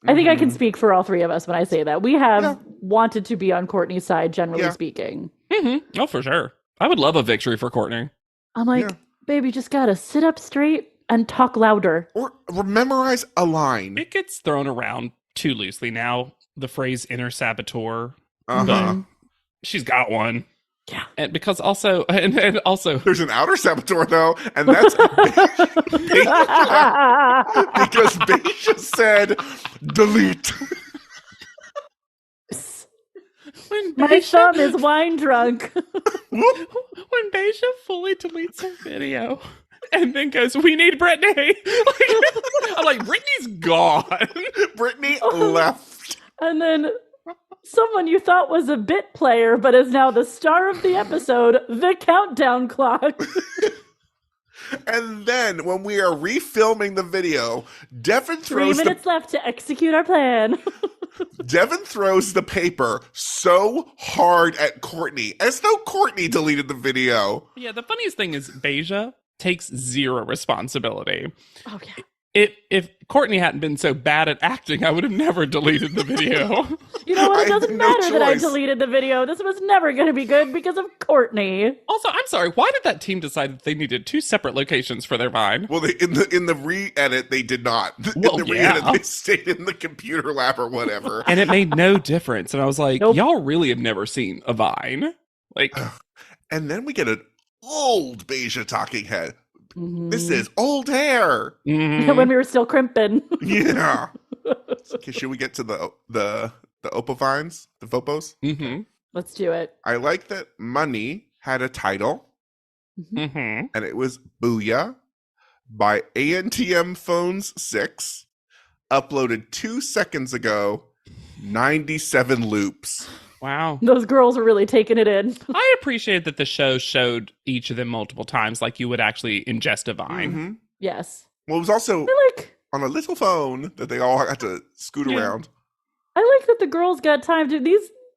I think I can speak for all three of us when I say that. We have wanted to be on Courtney's side, generally speaking. Oh, for sure. I would love a victory for Courtney. I'm like, baby, just gotta sit up straight and talk louder. Or memorize a line. It gets thrown around too loosely now, the phrase inner saboteur. Uh-huh. She's got one. Yeah. And because also, and also, There's an outer saboteur, though, and that's because Beja said, delete. My thumb is wine drunk. when Beja fully deletes her video and then goes, we need Brittany. I'm like, Brittany's gone. Brittany left. And then someone you thought was a bit player, but is now the star of the episode, the countdown clock. And then when we are refilming the video, Devin 3 throws minutes left to execute our plan. Devin throws the paper so hard at Courtney, as though Courtney deleted the video. Yeah, the funniest thing is Beja takes zero responsibility. Oh, yeah. If Courtney hadn't been so bad at acting, I would have never deleted the video. You know what? It doesn't no matter that I choice. deleted the video. This was never going to be good because of Courtney. Also, I'm sorry, why did that team decide that they needed 2 separate locations for their Vine? Well, in the re-edit, they did not. Well, in the yeah. re-edit, they stayed in the computer lab or whatever. And it made no difference. And I was like, Nope. y'all really have never seen a Vine. Like, And then we get an old Beja talking head. Mm-hmm. This is old hair. When we were still crimping. Yeah. Okay, should we get to the Opavines? The Vopos? Mm-hmm. Let's do it. I like that Money had a title, Mm-hmm. and it was Booyah by ANTM Phones 6, uploaded 2 seconds ago, 97 loops. Wow. Those girls are really taking it in. I appreciate that the show showed each of them multiple times, like you would actually ingest a Vine. Mm-hmm. Yes. Well, it was also I like on a little phone that they all had to scoot around. I like that the girls got time to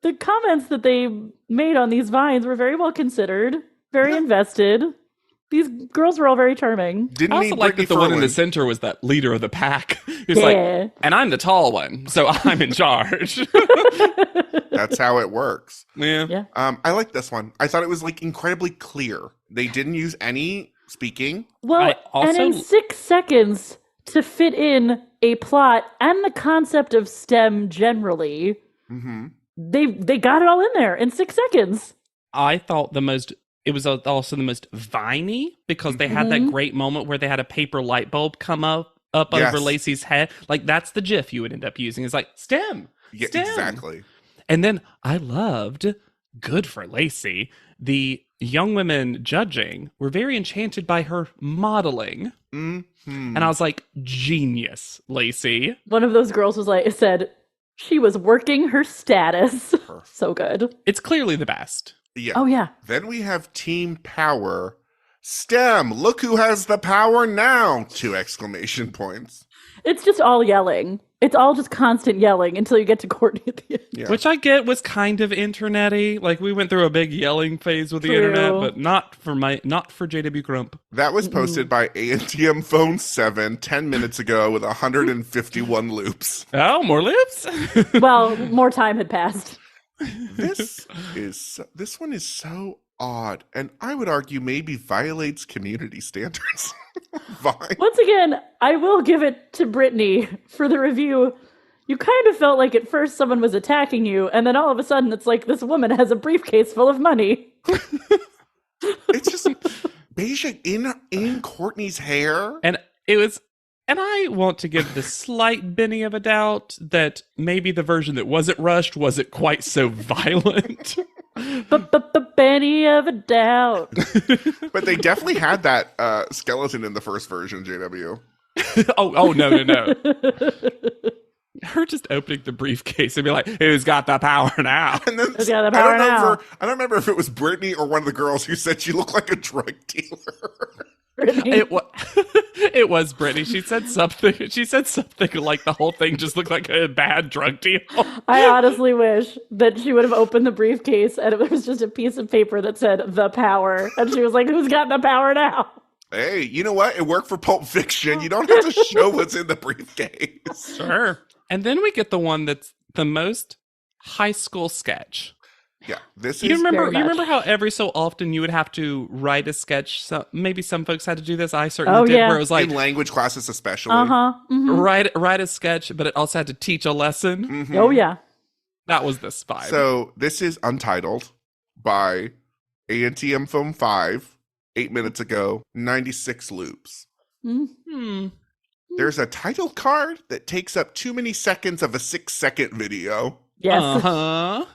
the comments that they made on these vines were very well considered, very invested. These girls were all very charming. Didn't I also need like Brittany that the one in the Ferlin. center was that leader of the pack. He's Yeah. like, and I'm the tall one, so I'm in charge. That's how it works. Yeah. Yeah. I like this one. I thought it was like incredibly clear. They didn't use any speaking. Well, I also- and in 6 seconds to fit in a plot and the concept of STEM generally, Mm-hmm. they got it all in there in 6 seconds. I thought it was also the most viney because they had that great moment where they had a paper light bulb come up Yes. over Lacey's head. Like that's the GIF you would end up using. It's like STEM. Yeah, STEM. exactly. And then I loved, good for Lacey, the young women judging were very enchanted by her modeling. Mm-hmm. And I was like, genius, Lacey. One of those girls said she was working her status. So good. It's clearly the best. Yeah. Oh yeah. Then we have Team Power. STEM, look who has the power now! 2 exclamation points. It's just all yelling. It's all just constant yelling until you get to Courtney at the end. Yeah. Which I get was kind of internety. Like we went through a big yelling phase with the internet, but not for JW Grump. That was posted by ANTM Phone 7 10 minutes ago with 151 loops. Oh, more loops? Well, more time had passed. This one is so odd, and I would argue maybe violates community standards. Fine. Once again, I will give it to Brittany for the review. You kind of felt like at first someone was attacking you, and then all of a sudden it's like this woman has a briefcase full of money. It's just Beja in Courtney's hair. And I want to give the slight benny of a doubt that maybe the version that wasn't rushed wasn't quite so violent. Benny of a doubt. But they definitely had that skeleton in the first version, JW. oh, no. Her just opening the briefcase and be like, who's got the power now? And then Who's got the power now? I don't remember if it was Brittany or one of the girls who said she looked like a drug dealer. It was Brittany. She said something like the whole thing just looked like a bad drug deal. I honestly wish that she would have opened the briefcase and it was just a piece of paper that said the power. And she was like, who's got the power now? Hey, you know what? It worked for Pulp Fiction. You don't have to show what's in the briefcase. Sure. And then we get the one that's the most high school sketch. Yeah, this you is remember how every so often you would have to write a sketch. So maybe some folks had to do this. I certainly did. Where it was like in language classes, especially. Write a sketch, but it also had to teach a lesson. Mm-hmm. Oh yeah, that was this vibe. So this is Untitled by ANTM Phone 5. 8 minutes ago, 96 loops. Mm-hmm. There's a title card that takes up too many seconds of a 6-second video. Yes. Uh-huh.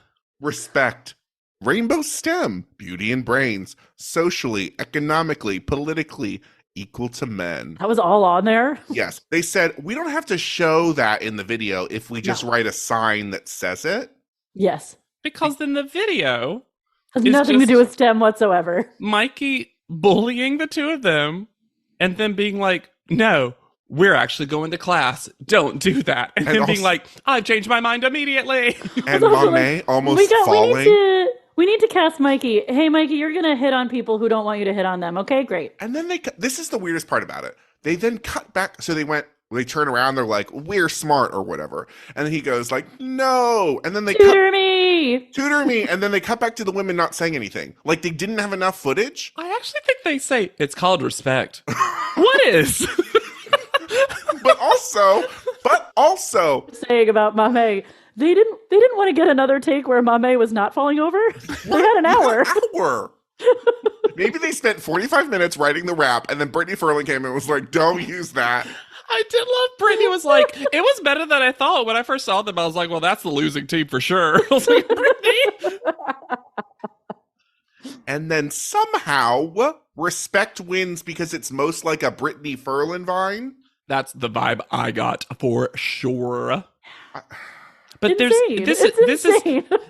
Respect. Rainbow STEM. Beauty and brains. Socially, economically, politically, equal to men. That was all on there? Yes. They said, we don't have to show that in the video if we just write a sign that says it. Yes. Because in the video... Has nothing to do with STEM whatsoever. Mikey bullying the two of them and then being like, no, we're actually going to class. Don't do that. And then being like, I've changed my mind immediately. And Monet almost falling. We need to cast Mikey. Hey, Mikey, you're going to hit on people who don't want you to hit on them. Okay, great. And then this is the weirdest part about it. They then cut back. So they turn around. They're like, we're smart or whatever. And then he goes like, no. And then they Tutor me. And then they cut back to the women not saying anything. Like they didn't have enough footage. I actually think they say it's called respect. What is? But also saying about Mame, they didn't want to get another take where Mame was not falling over. They had an hour. Maybe they spent 45 minutes writing the rap, and then Brittany Furlan came in and was like, don't use that. I did love Brittany was like, it was better than I thought. When I first saw them, I was like, well, that's the losing team for sure. I was like, Brittany? And then somehow respect wins because it's most like a Brittany Furlan vine. That's the vibe I got for sure. But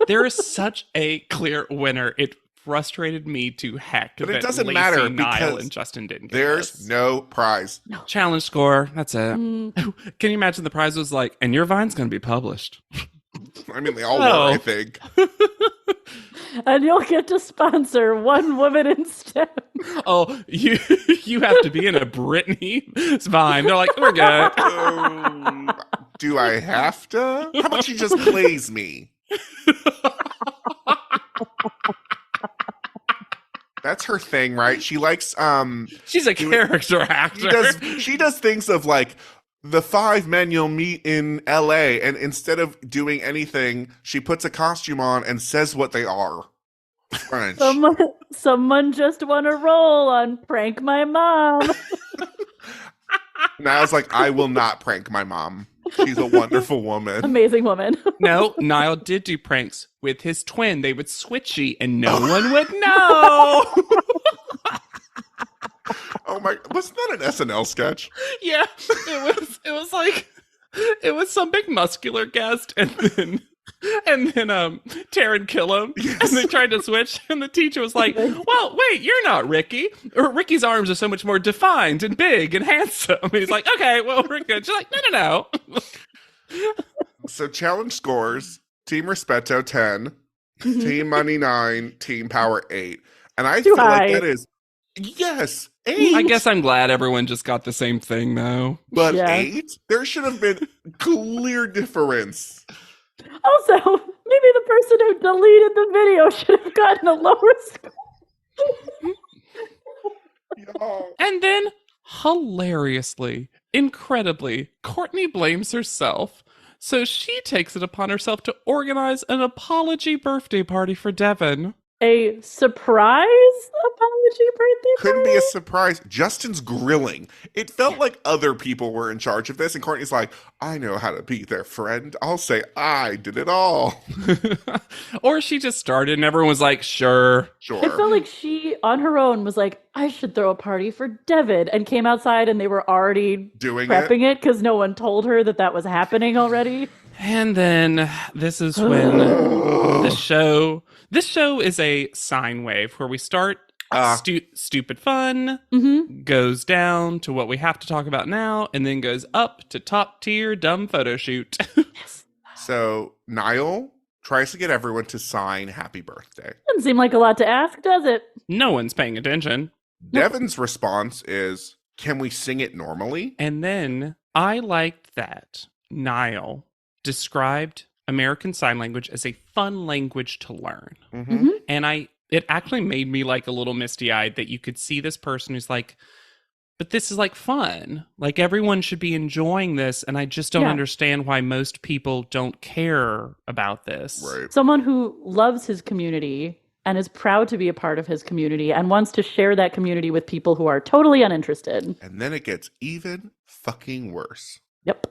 there is such a clear winner. It frustrated me to heck. But it doesn't matter because and Justin didn't get there's this. no prize. No. Challenge score. That's it. Can you imagine the prize was like, and your Vine's going to be published? I mean, they all were, I think. And you'll get to sponsor one woman in STEM. Oh, you have to be in a Britney's Vine. They're like, we're good. Do I have to? How about she just plays me? That's her thing, right? She likes she's a character actor. She does things of like the 5 men you'll meet in LA, and instead of doing anything, she puts a costume on and says what they are. French. Someone just won a role on Prank My Mom. And I was like, I will not prank my mom. She's a wonderful woman. Amazing woman. No, Niall did do pranks with his twin. They would switchy and no one would know. Oh my, wasn't that an SNL sketch? Yeah, it was like, it was some big muscular guest and then And then Taryn kill him. Yes. And they tried to switch. And the teacher was like, well, wait, you're not Ricky. Or Ricky's arms are so much more defined and big and handsome. And he's like, okay, well, we're good. She's like, no. So challenge scores: Team Respeto 10, Team Money 9, Team Power 8. And I feel high. like that is, yes, 8. I guess I'm glad everyone just got the same thing, though. But Yeah. 8? There should have been clear difference. Also, maybe the person who deleted the video should have gotten a lower score. Yo. And then, hilariously, incredibly, Courtney blames herself. So she takes it upon herself to organize an apology birthday party for Devin. A surprise apology birthday Couldn't party? be a surprise. Justin's grilling. It felt like other people were in charge of this, and Courtney's like, I know how to be their friend. I'll say I did it all. Or she just started and everyone was like, sure. Sure. It felt like she, on her own, was like, I should throw a party for Devin, and came outside and they were already Doing prepping it because no one told her that was happening already. And then this is when this show is a sine wave where we start stupid fun, goes down to what we have to talk about now, and then goes up to top tier dumb photo shoot. So Niall tries to get everyone to sign happy birthday. Doesn't seem like a lot to ask, does it? No one's paying attention. Devin's response is, can we sing it normally? And then I liked that Niall described American Sign Language as a fun language to learn. Mm-hmm. And it actually made me like a little misty-eyed that you could see this person who's like, but this is like fun. Like everyone should be enjoying this. And I just don't understand why most people don't care about this. Right. Someone who loves his community and is proud to be a part of his community and wants to share that community with people who are totally uninterested. And then it gets even fucking worse. Yep.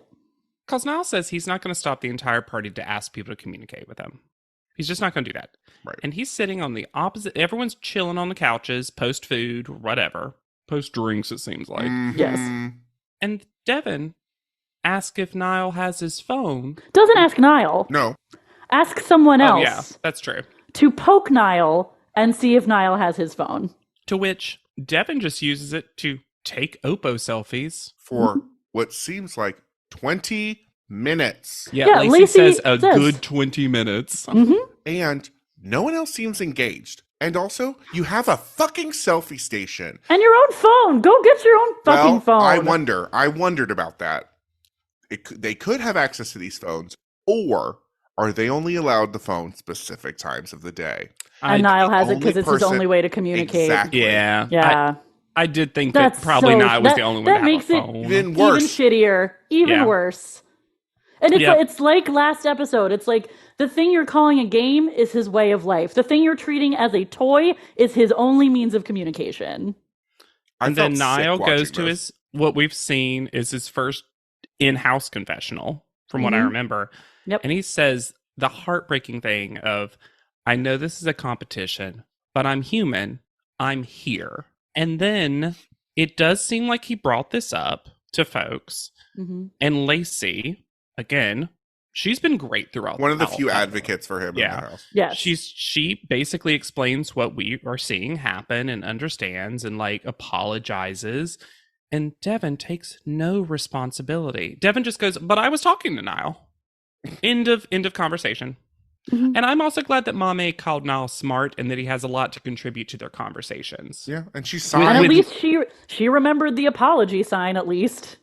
Because Niall says he's not going to stop the entire party to ask people to communicate with him. He's just not going to do that. Right. And he's sitting on the opposite. Everyone's chilling on the couches, post food, whatever. Post drinks, it seems like. Mhm. Yes. And Devin asks if Niall has his phone. Doesn't ask Niall. No. Ask someone else Oh, yeah, that's true. to poke Niall and see if Niall has his phone. To which Devin just uses it to take Oppo selfies. For what seems like 20 minutes. Yeah, Lacey says a good 20 minutes. And no one else seems engaged. And also, you have a fucking selfie station. And your own phone. Go get your own fucking phone. I wondered about that. They could have access to these phones, or are they only allowed the phone specific times of the day? And Niall has it only because it's his person- only way to communicate. Exactly. Yeah. Yeah. I did think That's that probably so- Niall was that- the only one that to have makes a it phone. Even worse. Even shittier. Even Yeah. worse. And it's, Yep. it's like last episode. It's like the thing you're calling a game is his way of life. The thing you're treating as a toy is his only means of communication. And then felt Niall sick goes watching to this. what we've seen is his first in-house confessional, from what I remember. Yep. And he says the heartbreaking thing of, I know this is a competition, but I'm human. I'm here. And then it does seem like he brought this up to folks. And Lacey, again, she's been great throughout. One of the whole few thing. advocates for him in the house. Yes. She basically explains what we are seeing happen and understands and like apologizes. And Devin takes no responsibility. Devin just goes, but I was talking to Niall. End of conversation. And I'm also glad that Mame called Niall smart and that he has a lot to contribute to their conversations. Yeah, and she And signed. at least she remembered the apology sign, at least.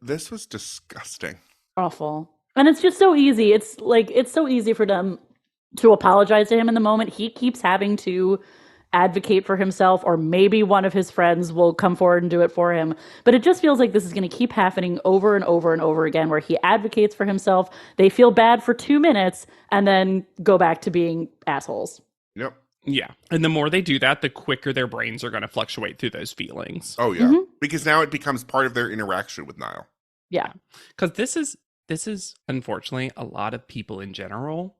This was disgusting. Awful. And it's just so easy. It's so easy for them to apologize to him in the moment. He keeps having to advocate for himself, or maybe one of his friends will come forward and do it for him. But it just feels like this is going to keep happening over and over and over again, where he advocates for himself. They feel bad for 2 minutes and then go back to being assholes. Yep. Yeah. And the more they do that, the quicker their brains are going to fluctuate through those feelings. Oh yeah, because now it becomes part of their interaction with Niall. Yeah. Because this is unfortunately a lot of people in general,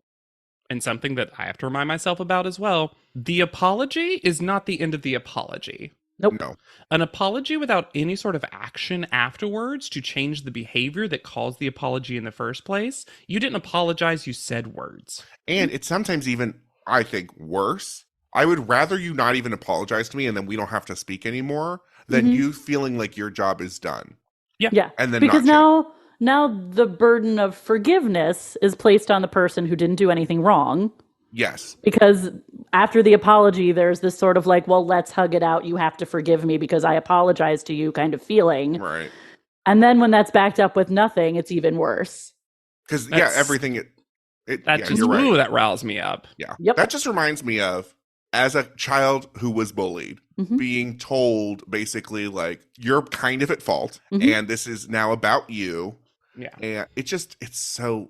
and something that I have to remind myself about as well. The apology is not the end of the apology. Nope. No. An apology without any sort of action afterwards to change the behavior that caused the apology in the first place. You didn't apologize, you said words. And it's sometimes even, I think, worse. I would rather you not even apologize to me and then we don't have to speak anymore than you feeling like your job is done. Yeah. And then because not now the burden of forgiveness is placed on the person who didn't do anything wrong. Yes. Because after the apology, there's this sort of like, well, let's hug it out. You have to forgive me because I apologize to you kind of feeling. Right. And then when that's backed up with nothing, it's even worse. Because, everything... You're right. Ooh, that riles me up. Yeah. Yep. That just reminds me of, as a child who was bullied, being told basically like, you're kind of at fault and this is now about you. Yeah. And it's so...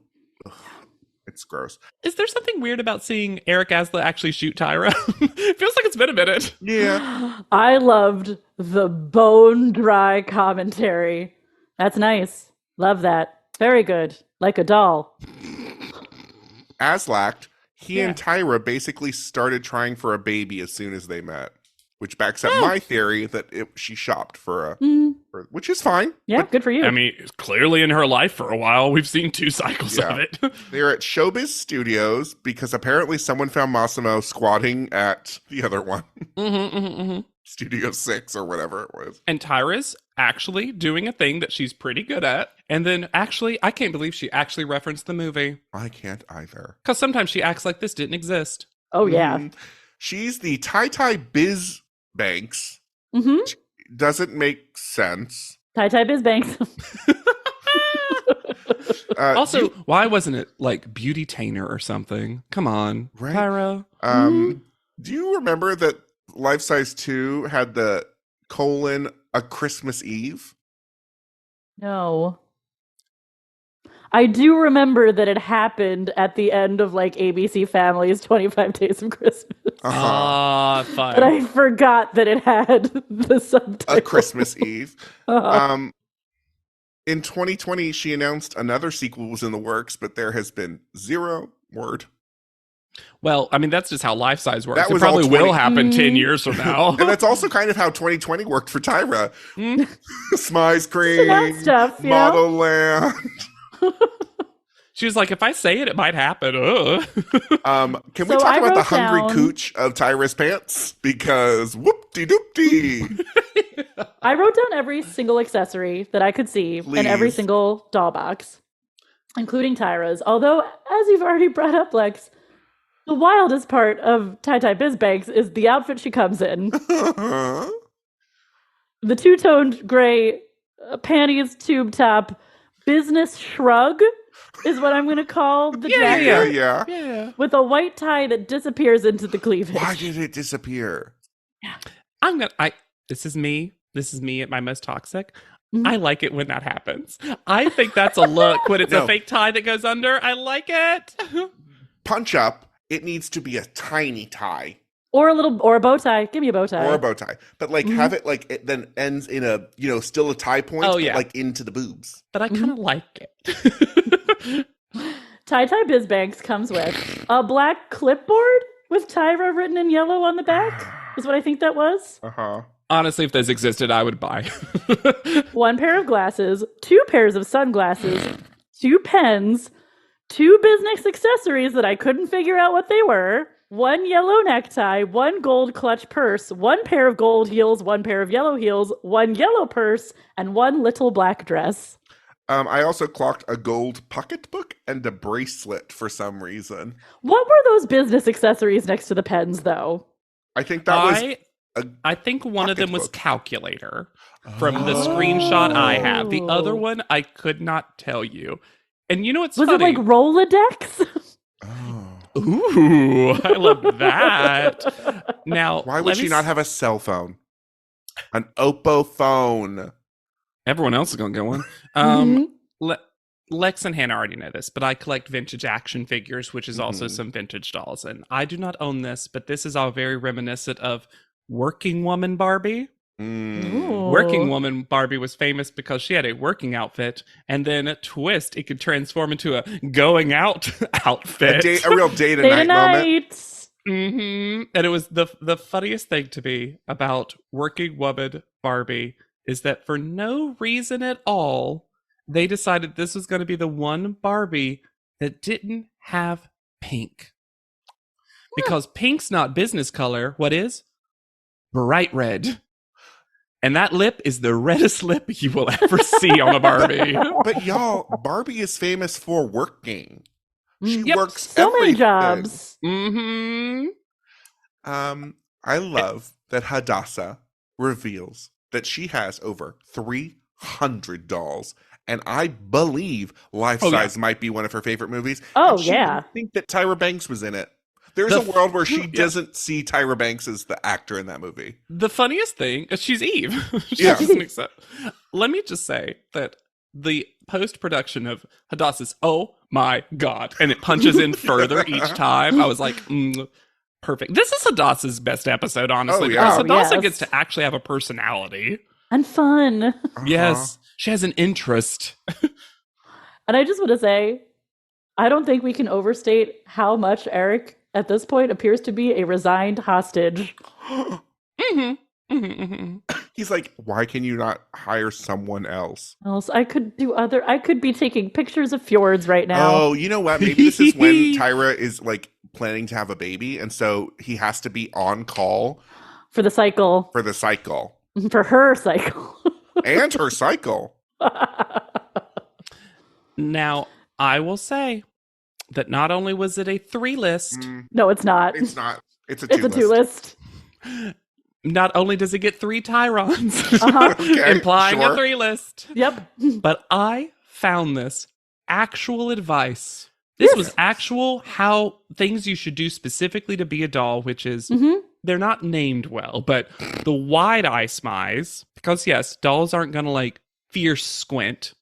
It's gross. Is there something weird about seeing Eric Asla actually shoot Tyra? It feels like it's been a minute. Yeah. I loved the bone dry commentary. That's nice. Love that. Very good. Like a doll. Aslak, he and Tyra basically started trying for a baby as soon as they met, which backs up my theory that she shopped for which is fine. Yeah, good for you. I mean, clearly in her life for a while, we've seen 2 cycles of it. They're at Showbiz Studios because apparently someone found Massimo squatting at the other one. Studio 6 or whatever it was. And Tyra's actually doing a thing that she's pretty good at. And then actually, I can't believe she actually referenced the movie. I can't either. Because sometimes she acts like this didn't exist. Oh, yeah. She's the Ty Biz Banks. Doesn't make sense. Ty Biz Banks. Also, why wasn't it like Beauty Tainer or something? Come on, right? Tyra. Do you remember that Life Size 2 had the a Christmas Eve? No. I do remember that it happened at the end of like ABC Family's 25 Days of Christmas. Fun. But I forgot that it had the subtitle. A Christmas Eve. In 2020, she announced another sequel was in the works, but there has been zero word. Well, I mean, that's just how Life Size works. That it was probably all will happen 10 years from now. And that's also kind of how 2020 worked for Tyra. Smize Cream, stuff, Model Land. She was like, if I say it, it might happen. Can we talk about the hungry cooch of Tyra's pants? Because whoop-de-doop-de. I wrote down every single accessory that I could see in every single doll box, including Tyra's. Although, as you've already brought up, Lex, the wildest part of Ty Biz Banks is the outfit she comes in. The two-toned gray panties, tube top, business shrug is what I'm going to call the jacket. Yeah. With a white tie that disappears into the cleavage. Why did it disappear? This is me. This is me at my most toxic. I like it when that happens. I think that's a look when it's a fake tie that goes under. I like it. Punch up. It needs to be a tiny tie. Or a bow tie. Give me a bow tie. Or a bow tie. But like have it like it then ends in a, still a tie point, but like into the boobs. But I kind of like it. Ty Biz Banks comes with a black clipboard with Tyra written in yellow on the back, is what I think that was. Honestly, if those existed, I would buy. 1 pair of glasses, 2 pairs of sunglasses, 2 pens, 2 business accessories that I couldn't figure out what they were, 1 yellow necktie, 1 gold clutch purse, 1 pair of gold heels, 1 pair of yellow heels, 1 yellow purse, and 1 little black dress. I also clocked a gold pocketbook and a bracelet for some reason. What were those business accessories next to the pens, though? I think that was... I think one of them was calculator from the screenshot I have. The other one, I could not tell you. And you know what's funny? Was it like Rolodex? Ooh, I love that. Now, why would she not have a cell phone? An Oppo phone. Everyone else is going to get one. Lex and Hannah already know this, but I collect vintage action figures, which is also some vintage dolls. And I do not own this, but this is all very reminiscent of Working Woman Barbie. Working Woman Barbie was famous because she had a working outfit, and then a twist, it could transform into a going out outfit. A real day-to-night moment. And it was the funniest thing to me about Working Woman Barbie is that for no reason at all, they decided this was going to be the one Barbie that didn't have pink. Because pink's not business color. What is? Bright red. And that lip is the reddest lip you will ever see on a Barbie. But y'all, Barbie is famous for working. She Yep. works So many everything. jobs. I love that Hadassah reveals that she has over 300 dolls. And I believe Life Size might be one of her favorite movies. Oh, And she yeah. didn't think that Tyra Banks was in it. There's a world where she doesn't see Tyra Banks as the actor in that movie. The funniest thing is she's Eve. She Yeah. doesn't accept. Let me just say that the post-production of Hadassah's "Oh my God," and it punches in further each time. I was like, perfect. This is Hadassah's best episode, honestly, because Hadassah gets to actually have a personality. And fun. Yes, she has an interest. And I just want to say, I don't think we can overstate how much Eric, at this point, appears to be a resigned hostage. He's like, why can you not hire someone else? I could be taking pictures of fjords right now. Oh, you know what? Maybe this is when Tyra is like planning to have a baby, and so he has to be on call For the cycle. for the cycle. For her cycle. And her cycle. Now, I will say that not only was it a 3 list, No, it's not. It's not. It's a It's a 2 list. not only does it get 3 Tyrons, Okay, implying sure. a 3 list, Yep. but I found this actual advice. This was actual how things you should do specifically to be a doll, which is they're not named well, but the wide eye smize, because yes, dolls aren't gonna like fierce squint.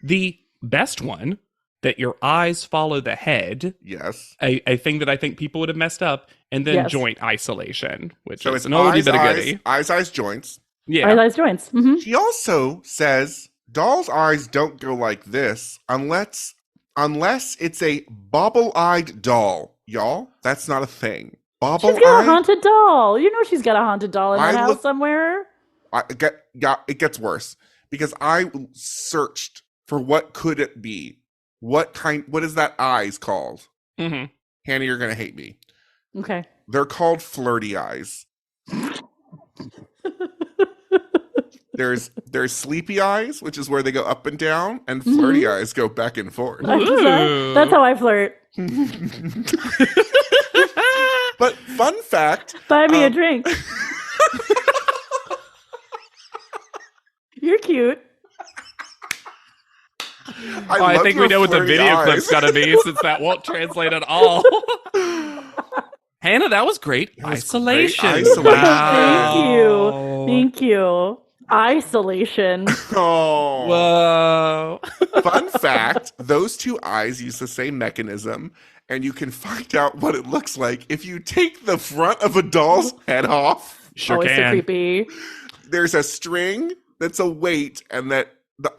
The best one, that your eyes follow the head. Yes. A thing that I think people would have messed up, and then Yes. joint isolation, which So is it's an oldie eyes, but a goodie. eyes, joints. Yeah. Eyes, joints. She also says dolls' eyes don't go like this unless it's a bobble-eyed doll. Y'all, that's not a thing. She's got a Bobble-eyed? haunted doll. You know she's got a haunted doll in the I house look- somewhere. It gets worse because I searched for what could it be. What is that eyes called? Mm-hmm. Hannah, you're gonna hate me. Okay. They're called flirty eyes. There's sleepy eyes, which is where they go up and down, and flirty eyes go back and forth. That's how I flirt. But fun fact, Buy me a drink. You're cute. I love think your we know what the flirty video eyes. clip's gotta be, since that won't translate at all. Hannah, that was great. Isolation. great isolation. Wow. Thank you. Isolation. Oh. Whoa. Fun fact, those 2 eyes use the same mechanism, and you can find out what it looks like if you take the front of a doll's head off. Sure It's so can. creepy. There's a string that's a weight, and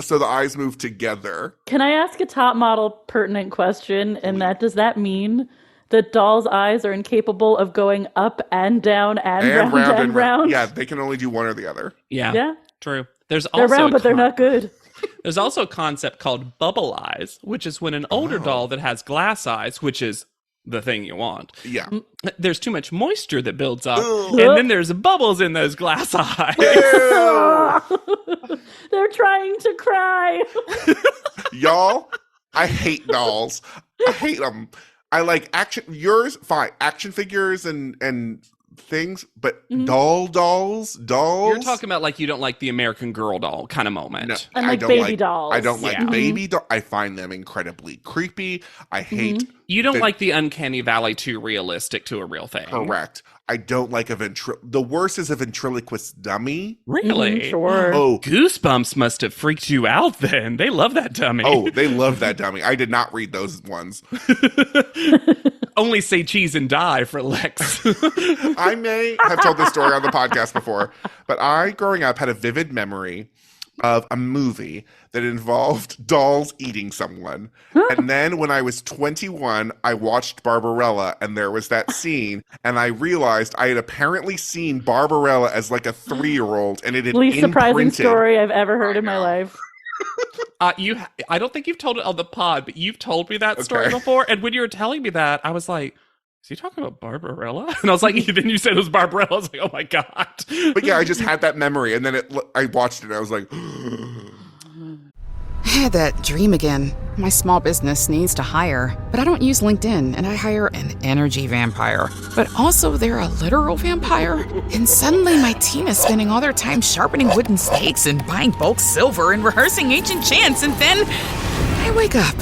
so the eyes move together. Can I ask a top model pertinent question? And does that mean that dolls' eyes are incapable of going up and down and round and round? Yeah, they can only do one or the other. Yeah. Yeah. True. There's They're also round, but they're not good. There's also a concept called bubble eyes, which is when an older doll that has glass eyes, which is the thing you want. Yeah. There's too much moisture that builds up, Ugh. and then there's bubbles in those glass eyes. They're trying to cry. Y'all, I hate dolls. I hate them. I like action figures and things, but dolls. You're talking about like you don't like the American Girl doll kind of moment. No, And I like don't baby dolls. I don't like Yeah. baby doll. I find them incredibly creepy. I hate. You don't like the Uncanny Valley too realistic to a real thing. Correct. I don't like the worst is a ventriloquist dummy. Really? Sure. Oh, Goosebumps must have freaked you out then. They love that dummy. oh, they love that dummy. I did not read those ones. Only say cheese and die for Lex. I may have told this story on the podcast before, but I, growing up, had a vivid memory of a movie that involved dolls eating someone. And then when I was 21, I watched Barbarella, and there was that scene, and I realized I had apparently seen Barbarella as like a 3-year-old, and it had Least surprising imprinted. story I've ever heard in my life. I don't think you've told it on the pod, but you've told me that story before. And when you were telling me that, I was like, is he talking about Barbarella? And I was like, then you said it was Barbarella. I was like, oh my God. But yeah, I just had that memory. And then I watched it and I was like, I had that dream again. My small business needs to hire, but I don't use LinkedIn, and I hire an energy vampire. But also they're a literal vampire. And suddenly my team is spending all their time sharpening wooden stakes and buying bulk silver and rehearsing ancient chants, and then I wake up.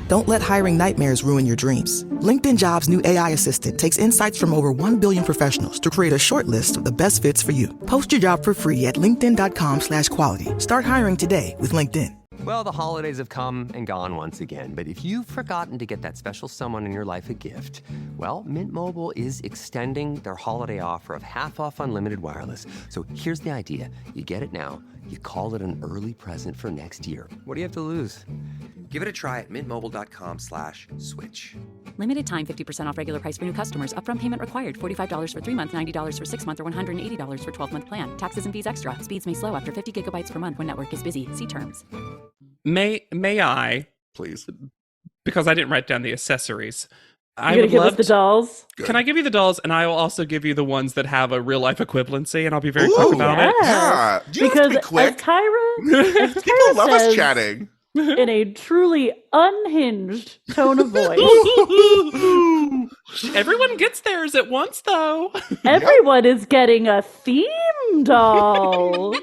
Don't let hiring nightmares ruin your dreams. LinkedIn Jobs' new AI assistant takes insights from over 1 billion professionals to create a short list of the best fits for you. Post your job for free at linkedin.com/quality. Start hiring today with LinkedIn. Well, the holidays have come and gone once again, but if you've forgotten to get that special someone in your life a gift, well, Mint Mobile is extending their holiday offer of half off unlimited wireless. So here's the idea. You get it now, you call it an early present for next year. What do you have to lose? Give it a try at mintmobile.com/switch. Limited time 50% off regular price for new customers. Upfront payment required. $45 for 3 months, $90 for 6 months, or $180 for 12-month plan. Taxes and fees extra. Speeds may slow after 50 gigabytes per month when network is busy. See terms. May I? Please. Because I didn't write down the accessories. You're going to give us the dolls? Can I give you the dolls? And I will also give you the ones that have a real life equivalency, and I'll be very quick about it. Yeah. Do you because have to be quick? As Tyra People love us says, chatting. in a truly unhinged tone of voice. Everyone gets theirs at once, though. Everyone is getting a theme doll.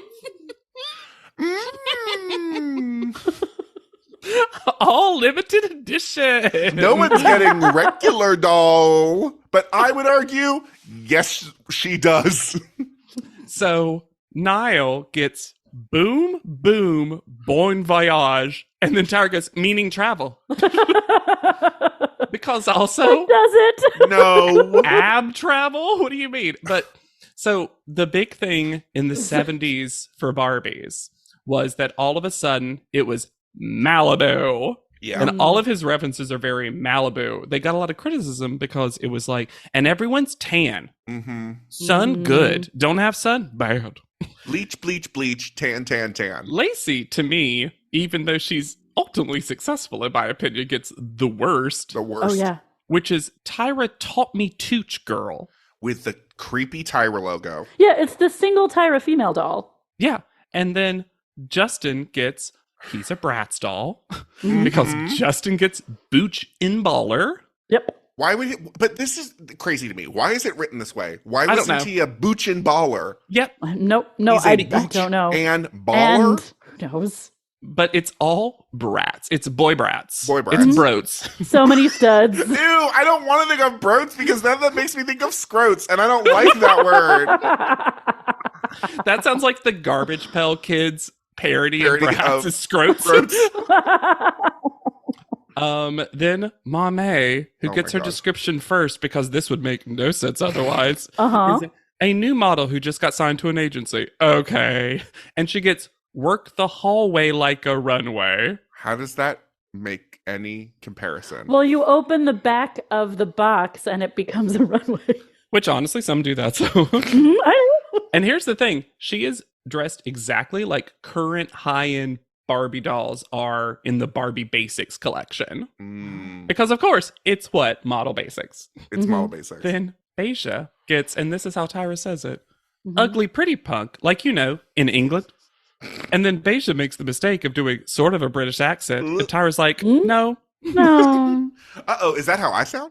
All limited edition. No one's getting regular doll, but I would argue, yes, she does. So Niall gets boom, boom, bon voyage, and then Tyra goes, meaning travel. Because also... Does it? No. Ab travel? What do you mean? But, so, the big thing in the 70s for Barbies was that all of a sudden, it was Malibu. Yeah. And all of his references are very Malibu. They got a lot of criticism because it was like, and everyone's tan. Mm-hmm. Sun, good. Don't have sun, bad. Bleach, bleach, bleach, tan, tan, tan. Lacey, to me, even though she's ultimately successful, in my opinion, gets the worst. The worst. Oh, yeah. Which is Tyra Taught Me Tooch Girl. With the creepy Tyra logo. Yeah, it's the single Tyra female doll. Yeah. And then Justin gets, he's a Bratz doll. Because Justin gets Booch in Baller. Yep. Why would it? But this is crazy to me. Why is it written this way? Why wasn't he a Booch and Baller? Yep. Nope. No, He's a I Booch don't know. And Baller? And who knows? But it's all brats. It's boy brats. Boy brats. It's Brotz. So many studs. Ew, I don't want to think of Brotz because then that makes me think of scrotes, and I don't like that word. That sounds like the Garbage Pail Kids parody of brats is scrotes. Then Mame, who gets her description first because this would make no sense otherwise, is a new model who just got signed to an agency. Okay. And she gets work the hallway like a runway. How does that make any comparison? Well, you open the back of the box and it becomes a runway. Which honestly, some do that. So, and here's the thing: she is dressed exactly like current high-end Barbie dolls are in the Barbie Basics collection. Because of course, it's what? Model Basics. It's Model Basics. Then Beja gets, and this is how Tyra says it, ugly pretty punk, like you know, in England. And then Beja makes the mistake of doing sort of a British accent. And Tyra's like, no. No. Uh-oh, is that how I sound?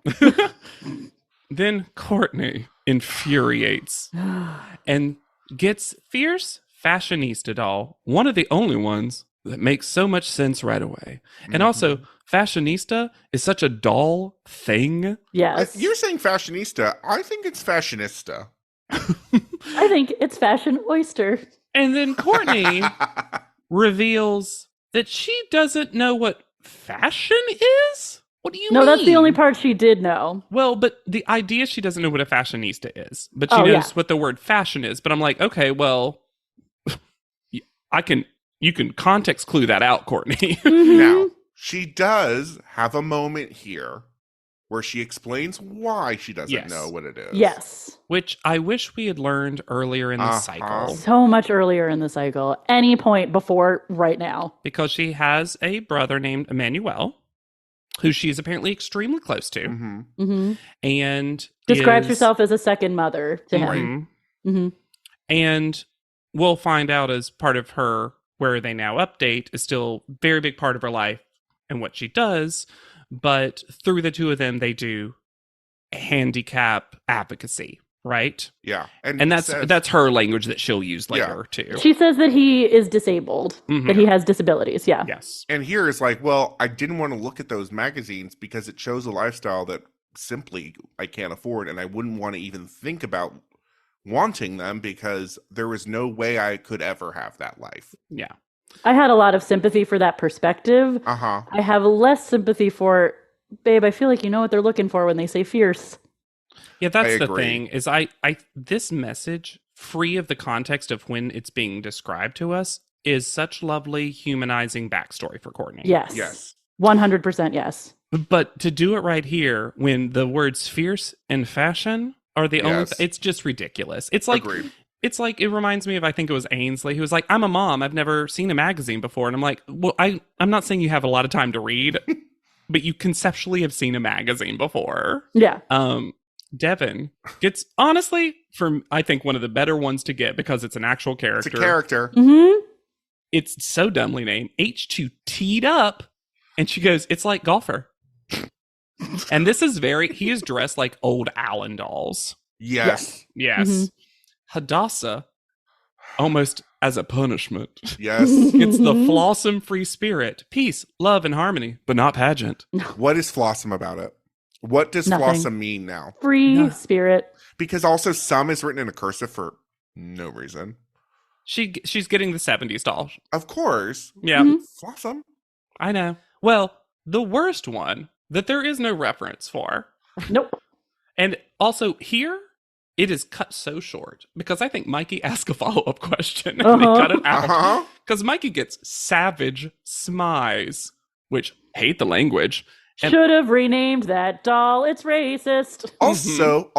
Then Courtney infuriates and gets fierce fashionista doll, one of the only ones that makes so much sense right away. And also, fashionista is such a doll thing. Yes. You're saying fashionista. I think it's fashionista. I think it's fashion oyster. And then Courtney reveals that she doesn't know what fashion is? What do you mean? No, that's the only part she did know. Well, but the idea she doesn't know what a fashionista is. But she knows what the word fashion is. But I'm like, okay, well, I can you can context clue that out, Courtney. Now, she does have a moment here where she explains why she doesn't know what it is. Yes. Which I wish we had learned earlier in the cycle. So much earlier in the cycle. Any point before right now. Because she has a brother named Emmanuel, who she's apparently extremely close to. Mm-hmm. And describes herself as a second mother to him. Mm-hmm. And we'll find out as part of her, where they now update, is still a very big part of her life and what she does. But through the two of them, they do handicap advocacy, right? Yeah. And that's her language that she'll use later, too. She says that he is disabled, that he has disabilities. Yeah. Yes. And here is like, well, I didn't want to look at those magazines because it shows a lifestyle that simply I can't afford. And I wouldn't want to even think about wanting them because there was no way I could ever have that life. Yeah. I had a lot of sympathy for that perspective. Uh-huh. I have less sympathy for, babe, I feel like you know what they're looking for when they say fierce. Yeah, that's the thing, is I this message, free of the context of when it's being described to us, is such lovely humanizing backstory for Courtney. Yes. 100% yes. But to do it right here, when the words fierce and fashion are the only, it's just ridiculous. It's like, Agreed. It's like, it reminds me of, I think it was Ainsley, who was like, I'm a mom, I've never seen a magazine before. And I'm like, well, I'm not saying you have a lot of time to read, but you conceptually have seen a magazine before. Yeah. Devin gets, honestly, I think one of the better ones to get because it's an actual character. It's a character. Mm-hmm. It's so dumbly named. H2 teed up. And she goes, it's like golfer. And this is he is dressed like old Allen dolls. Yes. Yes. Mm-hmm. Hadassah, almost as a punishment. Yes. It's the Flossom free spirit. Peace, love, and harmony, but not pageant. What is Flossom about it? What does Nothing. Flossom mean now? Free spirit. Because also some is written in a cursive for no reason. She's getting the 70s doll. Of course. Yeah. Flossom. I know. Well, the worst one that there is no reference for. Nope. And also here, it is cut so short because I think Mikey asked a follow-up question and they cut it out. Because Mikey gets savage smize, which hate the language. And should have renamed that doll. It's racist. Also,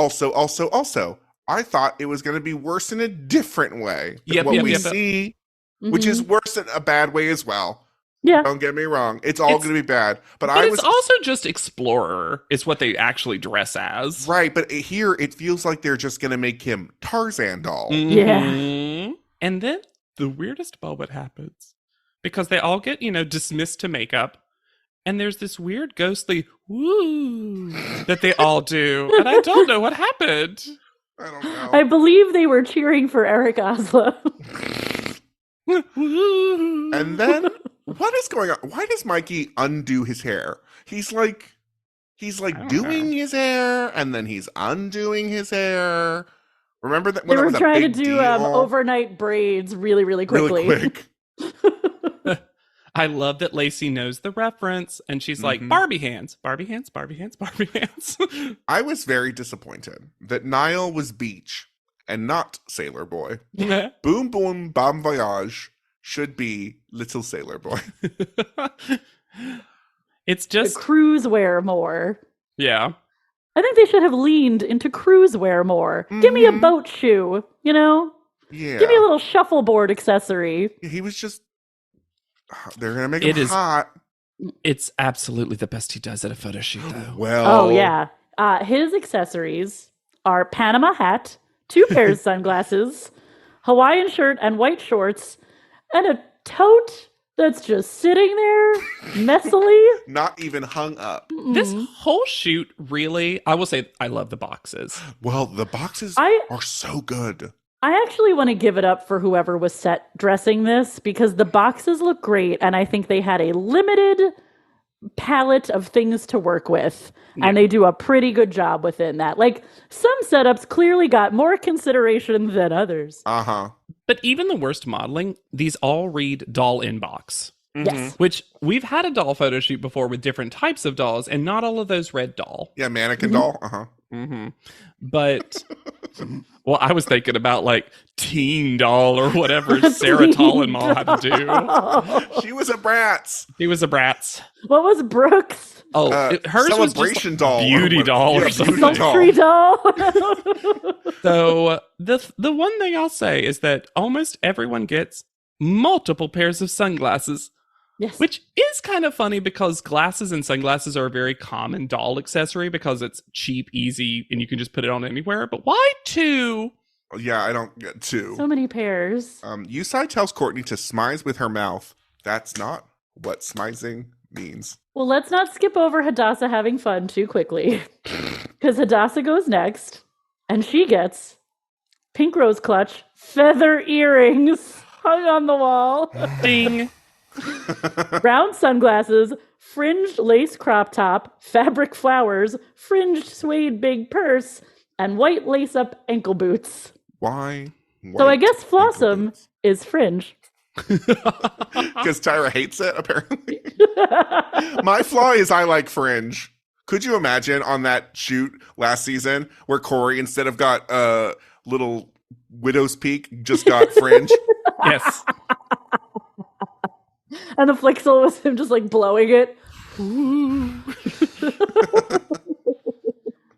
I thought it was going to be worse in a different way. We see, which is worse in a bad way as well. Yeah. Don't get me wrong. It's all going to be bad. But it's also just Explorer is what they actually dress as. Right. But here it feels like they're just going to make him Tarzan doll. Yeah. And then the weirdest moment happens because they all get, dismissed to makeup. And there's this weird ghostly woo that they all do. And I don't know what happened. I don't know. I believe they were cheering for Eric Oslo. And then what is going on? Why does Mikey undo his hair? He's like doing his hair and then he's undoing his hair. Remember that they when were that was trying a to big do deal? overnight braids really, really quickly. Really quick. I love that Lacey knows the reference and she's like, Barbie hands, Barbie hands, Barbie hands, Barbie hands. I was very disappointed that Niall was Beach and not Sailor Boy. Boom Boom Bon Voyage should be Little Sailor Boy. It's just the cruise wear more. Yeah. I think they should have leaned into cruise wear more. Give me a boat shoe, Yeah. Give me a little shuffleboard accessory. He was just they're going to make him hot. It's absolutely the best he does at a photo shoot, though. Well. Oh, yeah. His accessories are Panama hat, 2 pairs of sunglasses, Hawaiian shirt and white shorts, and a tote that's just sitting there messily. Not even hung up. This whole shoot, really, I will say I love the boxes. Well, the boxes are so good. I actually want to give it up for whoever was set dressing this because the boxes look great and I think they had a limited palette of things to work with and they do a pretty good job within that. Like some setups clearly got more consideration than others. Uh-huh. But even the worst modeling, these all read doll inbox. Yes. Which we've had a doll photo shoot before with different types of dolls, and not all of those red doll. Yeah, mannequin doll. Uh-huh. But, well, I was thinking about like teen doll or whatever Sarah Tollenmall had to do. She was a Bratz. He was a Bratz. What was Brooks? Oh, hers was celebration just doll. beauty doll or something. Sultry doll. So the one thing I'll say is that almost everyone gets multiple pairs of sunglasses. Yes. Which is kind of funny because glasses and sunglasses are a very common doll accessory because it's cheap, easy, and you can just put it on anywhere. But why two? Yeah, I don't get two. So many pairs. Yusai tells Courtney to smize with her mouth. That's not what smizing means. Well, let's not skip over Hadassah having fun too quickly. Because Hadassah goes next, and she gets pink rose clutch, feather earrings hung on the wall. Ding. Brown sunglasses, fringed lace crop top, fabric flowers, fringed suede big purse, and white lace-up ankle boots. Why? So I guess Flossom is fringe. Because Tyra hates it, apparently. My flaw is I like fringe. Could you imagine on that shoot last season where Corey, instead of got a little widow's peak, just got fringe? Yes. And the Flixel was him just like blowing it.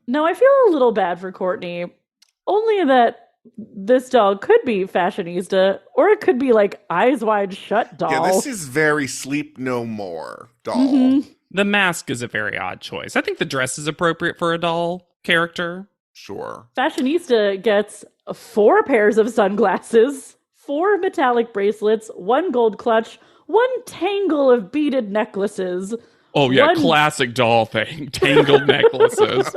No, I feel a little bad for Courtney. Only that this doll could be fashionista, or it could be like Eyes Wide Shut doll. Yeah, this is very Sleep No More doll. The mask is a very odd choice. I think the dress is appropriate for a doll character. Sure. Fashionista gets 4 pairs of sunglasses, 4 metallic bracelets, 1 gold clutch, 1 tangle of beaded necklaces. Oh, yeah, 1 classic doll thing. Tangled necklaces.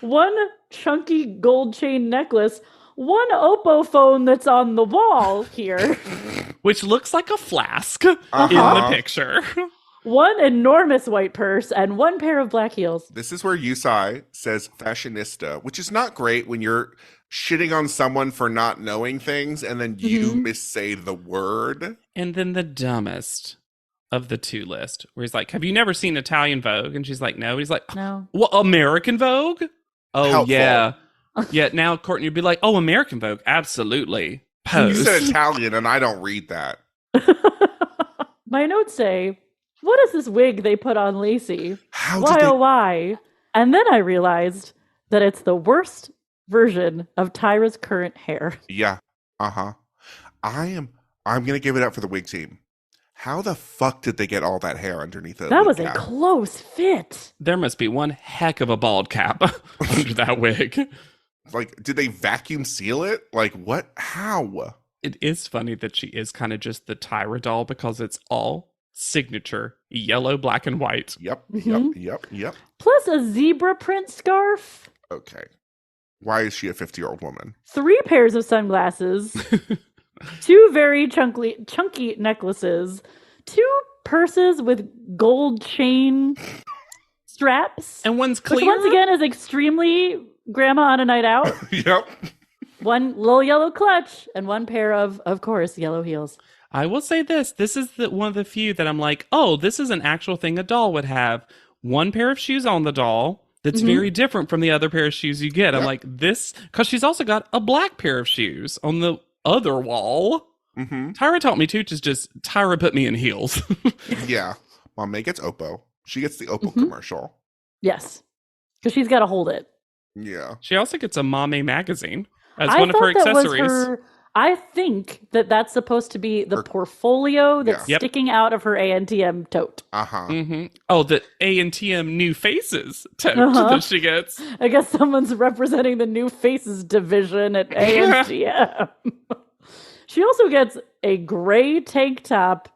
1 chunky gold chain necklace, 1 Oppo phone that's on the wall here. Which looks like a flask in the picture. 1 enormous white purse, and 1 pair of black heels. This is where Yusai says fashionista, which is not great when you're shitting on someone for not knowing things and then you missay the word. And then the dumbest of the 2 list, where he's like, have you never seen Italian Vogue? And she's like, no. And he's like, no. What, American Vogue? Oh, Helpful. yeah. Yeah, now Courtney would be like, oh, American Vogue, absolutely. Pose. You said Italian and I don't read that. My notes say, what is this wig they put on Lacey? How Why, did they... oh, why? And then I realized that it's the worst version of Tyra's current hair. Yeah. Uh-huh. I'm going to give it up for the wig team. How the fuck did they get all that hair underneath the That wig was cap? a close fit. There must be one heck of a bald cap under that wig. Like, did they vacuum seal it? Like, what? How? It is funny that she is kind of just the Tyra doll because it's all signature yellow, black, and white. Yep. Plus a zebra print scarf. Okay. Why is she a 50-year-old woman? 3 pairs of sunglasses. 2 very chunky necklaces. 2 purses with gold chain straps. And one's clear. Which once again is extremely grandma on a night out. Yep. 1 little yellow clutch and 1 pair of course, yellow heels. I will say this. This is one of the few that I'm like, oh, this is an actual thing a doll would have. 1 pair of shoes on the doll that's very different from the other pair of shoes you get. I'm like, this, because she's also got a black pair of shoes on the other wall. Tyra taught me to just Tyra put me in heels. Yeah. Mom gets Oppo. She gets the Oppo commercial. Yes. Because she's got to hold it. Yeah. She also gets a Mame magazine as one of her accessories. I think that's supposed to be the portfolio that's sticking out of her ANTM tote. Oh, the ANTM New Faces tote that she gets. I guess someone's representing the New Faces division at ANTM. She also gets a gray tank top,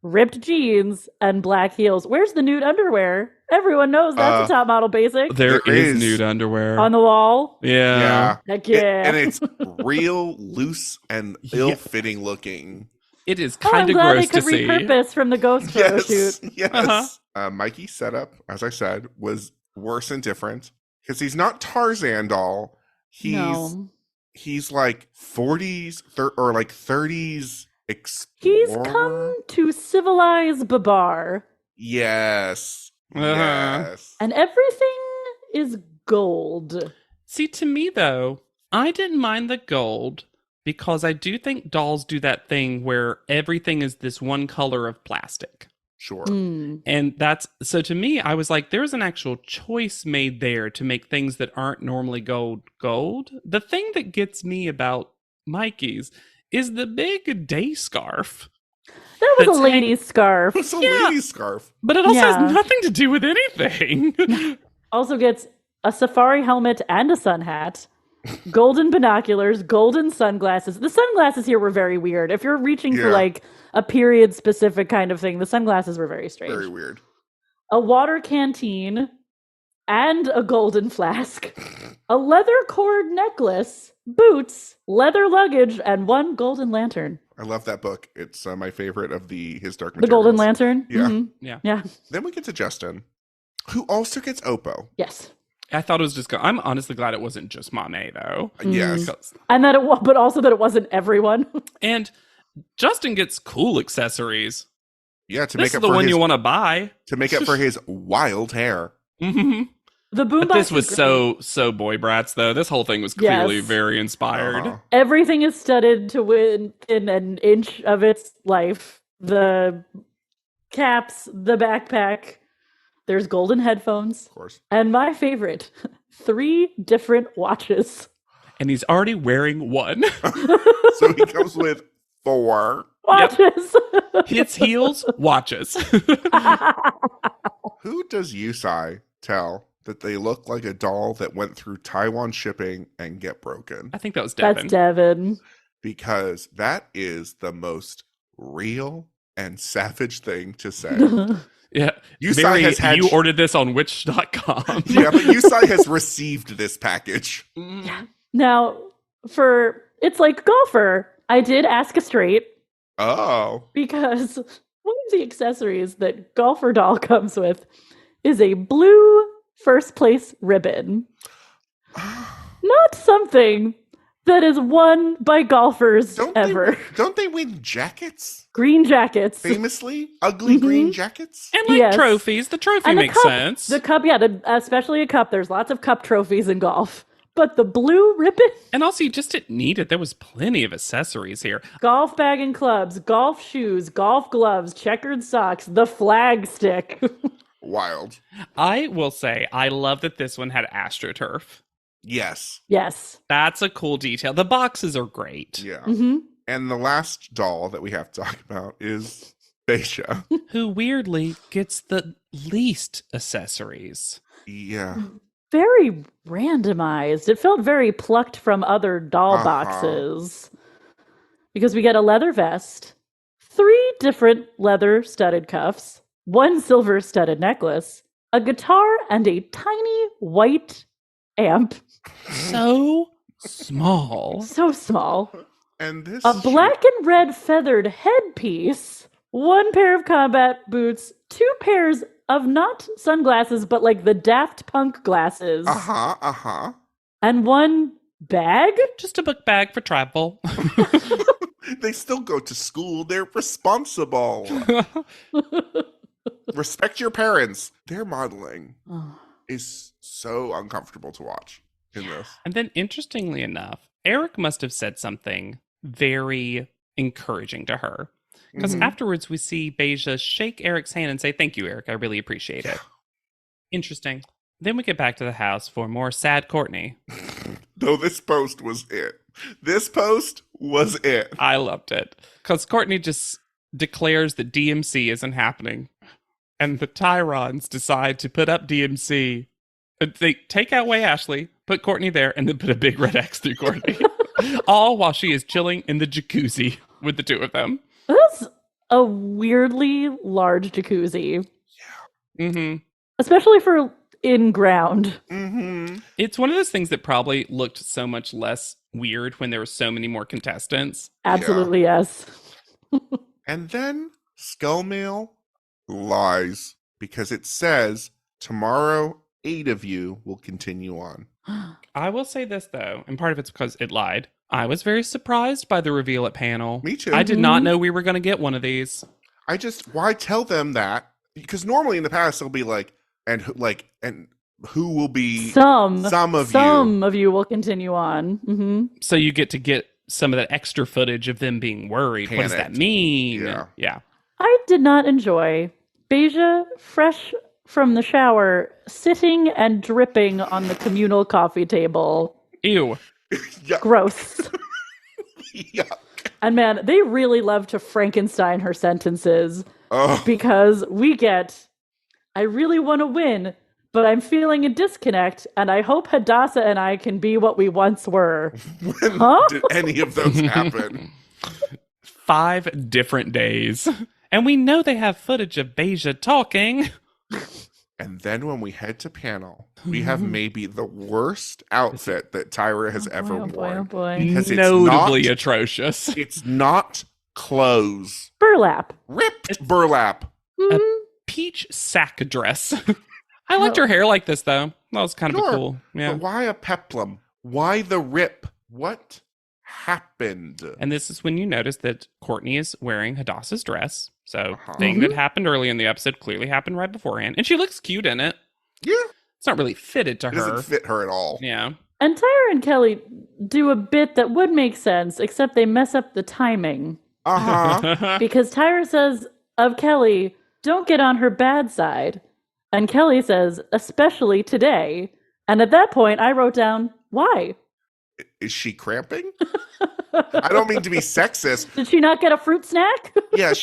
ripped jeans, and black heels. Where's the nude underwear? Everyone knows that's a top model basic. There is nude underwear. On the wall? Yeah. Heck yeah. And it's real loose and ill-fitting looking. It is kind of gross to see. I'm glad they could repurpose from the ghost photo shoot. Yes. Mikey's setup, as I said, was worse and different. Because he's not Tarzan doll. He's like 40s or like 30s He's come to civilize Babar. Yes. Uh-huh. Yes. And everything is gold. See, to me, though, I didn't mind the gold because I do think dolls do that thing where everything is this one color of plastic. Sure. And that's so to me, I was like, there's an actual choice made there to make things that aren't normally gold. The thing that gets me about Mikey's is the big day scarf. That was a lady's scarf. It's a lady's scarf. But it also has nothing to do with anything. Also gets a safari helmet and a sun hat, golden binoculars, golden sunglasses. The sunglasses here were very weird. If you're reaching for like a period specific kind of thing, the sunglasses were very strange. Very weird. A water canteen and a golden flask, a leather cord necklace, boots, leather luggage, and one golden lantern. I love that book. It's my favorite of his Dark The Materials. Golden Lantern? Yeah. Mm-hmm. Yeah. Then we get to Justin, who also gets Oppo. Yes. I thought it was just. I'm honestly glad it wasn't just Mame though. Yes. And that but also that it wasn't everyone. And Justin gets cool accessories. Yeah, to This make is up the for one his, you want to buy. To make up for his wild hair. Mm-hmm. The boombox. But this was so boy brats though. This whole thing was clearly Yes. very inspired. Everything is studded to within an inch of its life. The caps, the backpack. There's golden headphones. Of course. And my favorite, 3 different watches. And he's already wearing one. So he comes with 4 watches. Hits heels, watches. Who does Yusai tell that they look like a doll that went through Taiwan shipping and get broken? I think that was Devin. That's Devin. Because that is the most real and savage thing to say. Yeah. Yusai Mary, has had you ordered this on Witch.com. Yeah, but Yusai has received this package. Yeah. Now, it's like golfer, I did ask a straight. Oh. Because one of the accessories that Golfer Doll comes with is a blue first place ribbon. Not something that is won by golfers ever. Don't they win jackets? Green jackets. Famously? Ugly green jackets? And like trophies. The trophy And makes cup. sense. The cup, yeah, especially a cup. There's lots of cup trophies in golf. But the blue ribbon? And also, you just didn't need it. There was plenty of accessories here. Golf bag and clubs, golf shoes, golf gloves, checkered socks, the flag stick. Wild. I will say, I love that this one had AstroTurf. Yes. Yes. That's a cool detail. The boxes are great. Yeah. Mm-hmm. And the last doll that we have to talk about is Beisha. Who weirdly gets the least accessories. Yeah. Very randomized. It felt very plucked from other doll boxes. Because we get a leather vest, 3 different leather studded cuffs, 1 silver studded necklace, a guitar, and a tiny white amp. So small. So small. And this A black and red feathered headpiece, 1 pair of combat boots, 2 pairs of not sunglasses, but like the Daft Punk glasses. And 1 bag? Just a book bag for travel. They still go to school. They're responsible. Respect your parents. Their modeling is so uncomfortable to watch in this. And then, interestingly enough, Eric must have said something very encouraging to her. Because afterwards, we see Beja shake Eric's hand and say, "Thank you, Eric. I really appreciate it." Interesting. Then we get back to the house for more sad Courtney. Though this post was it. This post was it. I loved it. Because Courtney just declares that DMC isn't happening. And the Tyrons decide to put up DMC. They take away Ashley, put Courtney there, and then put a big red X through Courtney. All while she is chilling in the jacuzzi with the 2 of them. That's a weirdly large jacuzzi. Yeah. Mm-hmm. Especially for in ground. Mm-hmm. It's one of those things that probably looked so much less weird when there were so many more contestants. Absolutely, yes. And then Skullmail lies because it says tomorrow 8 of you will continue on. I will say this, though, and part of it's because it lied. I was very surprised by the reveal at panel. Me too. I did not know we were going to get one of these. Why tell them that? Because normally in the past they'll be like, and who will be some of you will continue on. Mm-hmm. So you get some of that extra footage of them being worried. Panicked. What does that mean? Yeah. I did not enjoy Beja fresh from the shower, sitting and dripping on the communal coffee table. Ew. Gross. Yuck. And man, they really love to Frankenstein her sentences because we get, I really want to win, but I'm feeling a disconnect, and I hope Hadassah and I can be what we once were. When did any of those happen? 5 different days. And we know they have footage of Beja talking. And then when we head to panel, we have maybe the worst outfit that Tyra has ever worn. Oh boy. Because notably atrocious. It's not clothes. Burlap. Ripped burlap. A peach sack dress. I liked her hair like this, though. That was kind of cool. Yeah. But why a peplum? Why the rip? What happened? And this is when you notice that Courtney is wearing Hadassah's dress. So thing that happened early in the episode clearly happened right beforehand. And she looks cute in it. Yeah. It's not really fitted to her. It doesn't fit her at all. Yeah. And Tyra and Kelly do a bit that would make sense, except they mess up the timing. Because Tyra says of Kelly, don't get on her bad side. And Kelly says, especially today. And at that point, I wrote down, why? Is she cramping? I don't mean to be sexist. Did she not get a fruit snack? Yeah,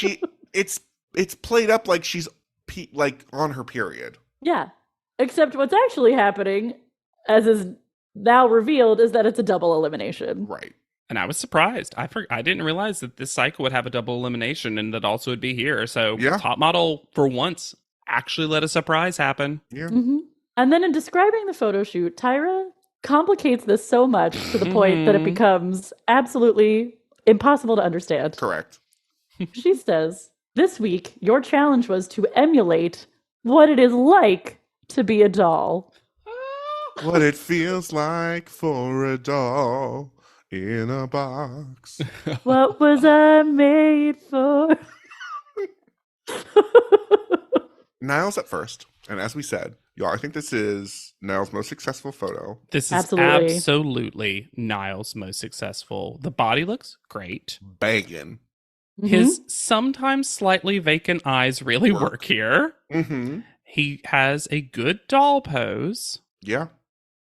it's played up like she's like on her period. Yeah. Except what's actually happening, as is now revealed, is that it's a double elimination. Right. And I was surprised. I didn't realize that this cycle would have a double elimination and that also would be here. So Top Model, for once, actually let a surprise happen. Yeah. Mm-hmm. And then in describing the photo shoot, Tyra complicates this so much to the point that it becomes absolutely impossible to understand. Correct. She says, this week, your challenge was to emulate what it is like to be a doll. What it feels like for a doll in a box. What was I made for? Niall's at first. And as we said, y'all, I think this is Niall's most successful photo. This is absolutely Niall's most successful. The body looks great. Banging. His sometimes slightly vacant eyes really work here. Mm-hmm. He has a good doll pose. Yeah.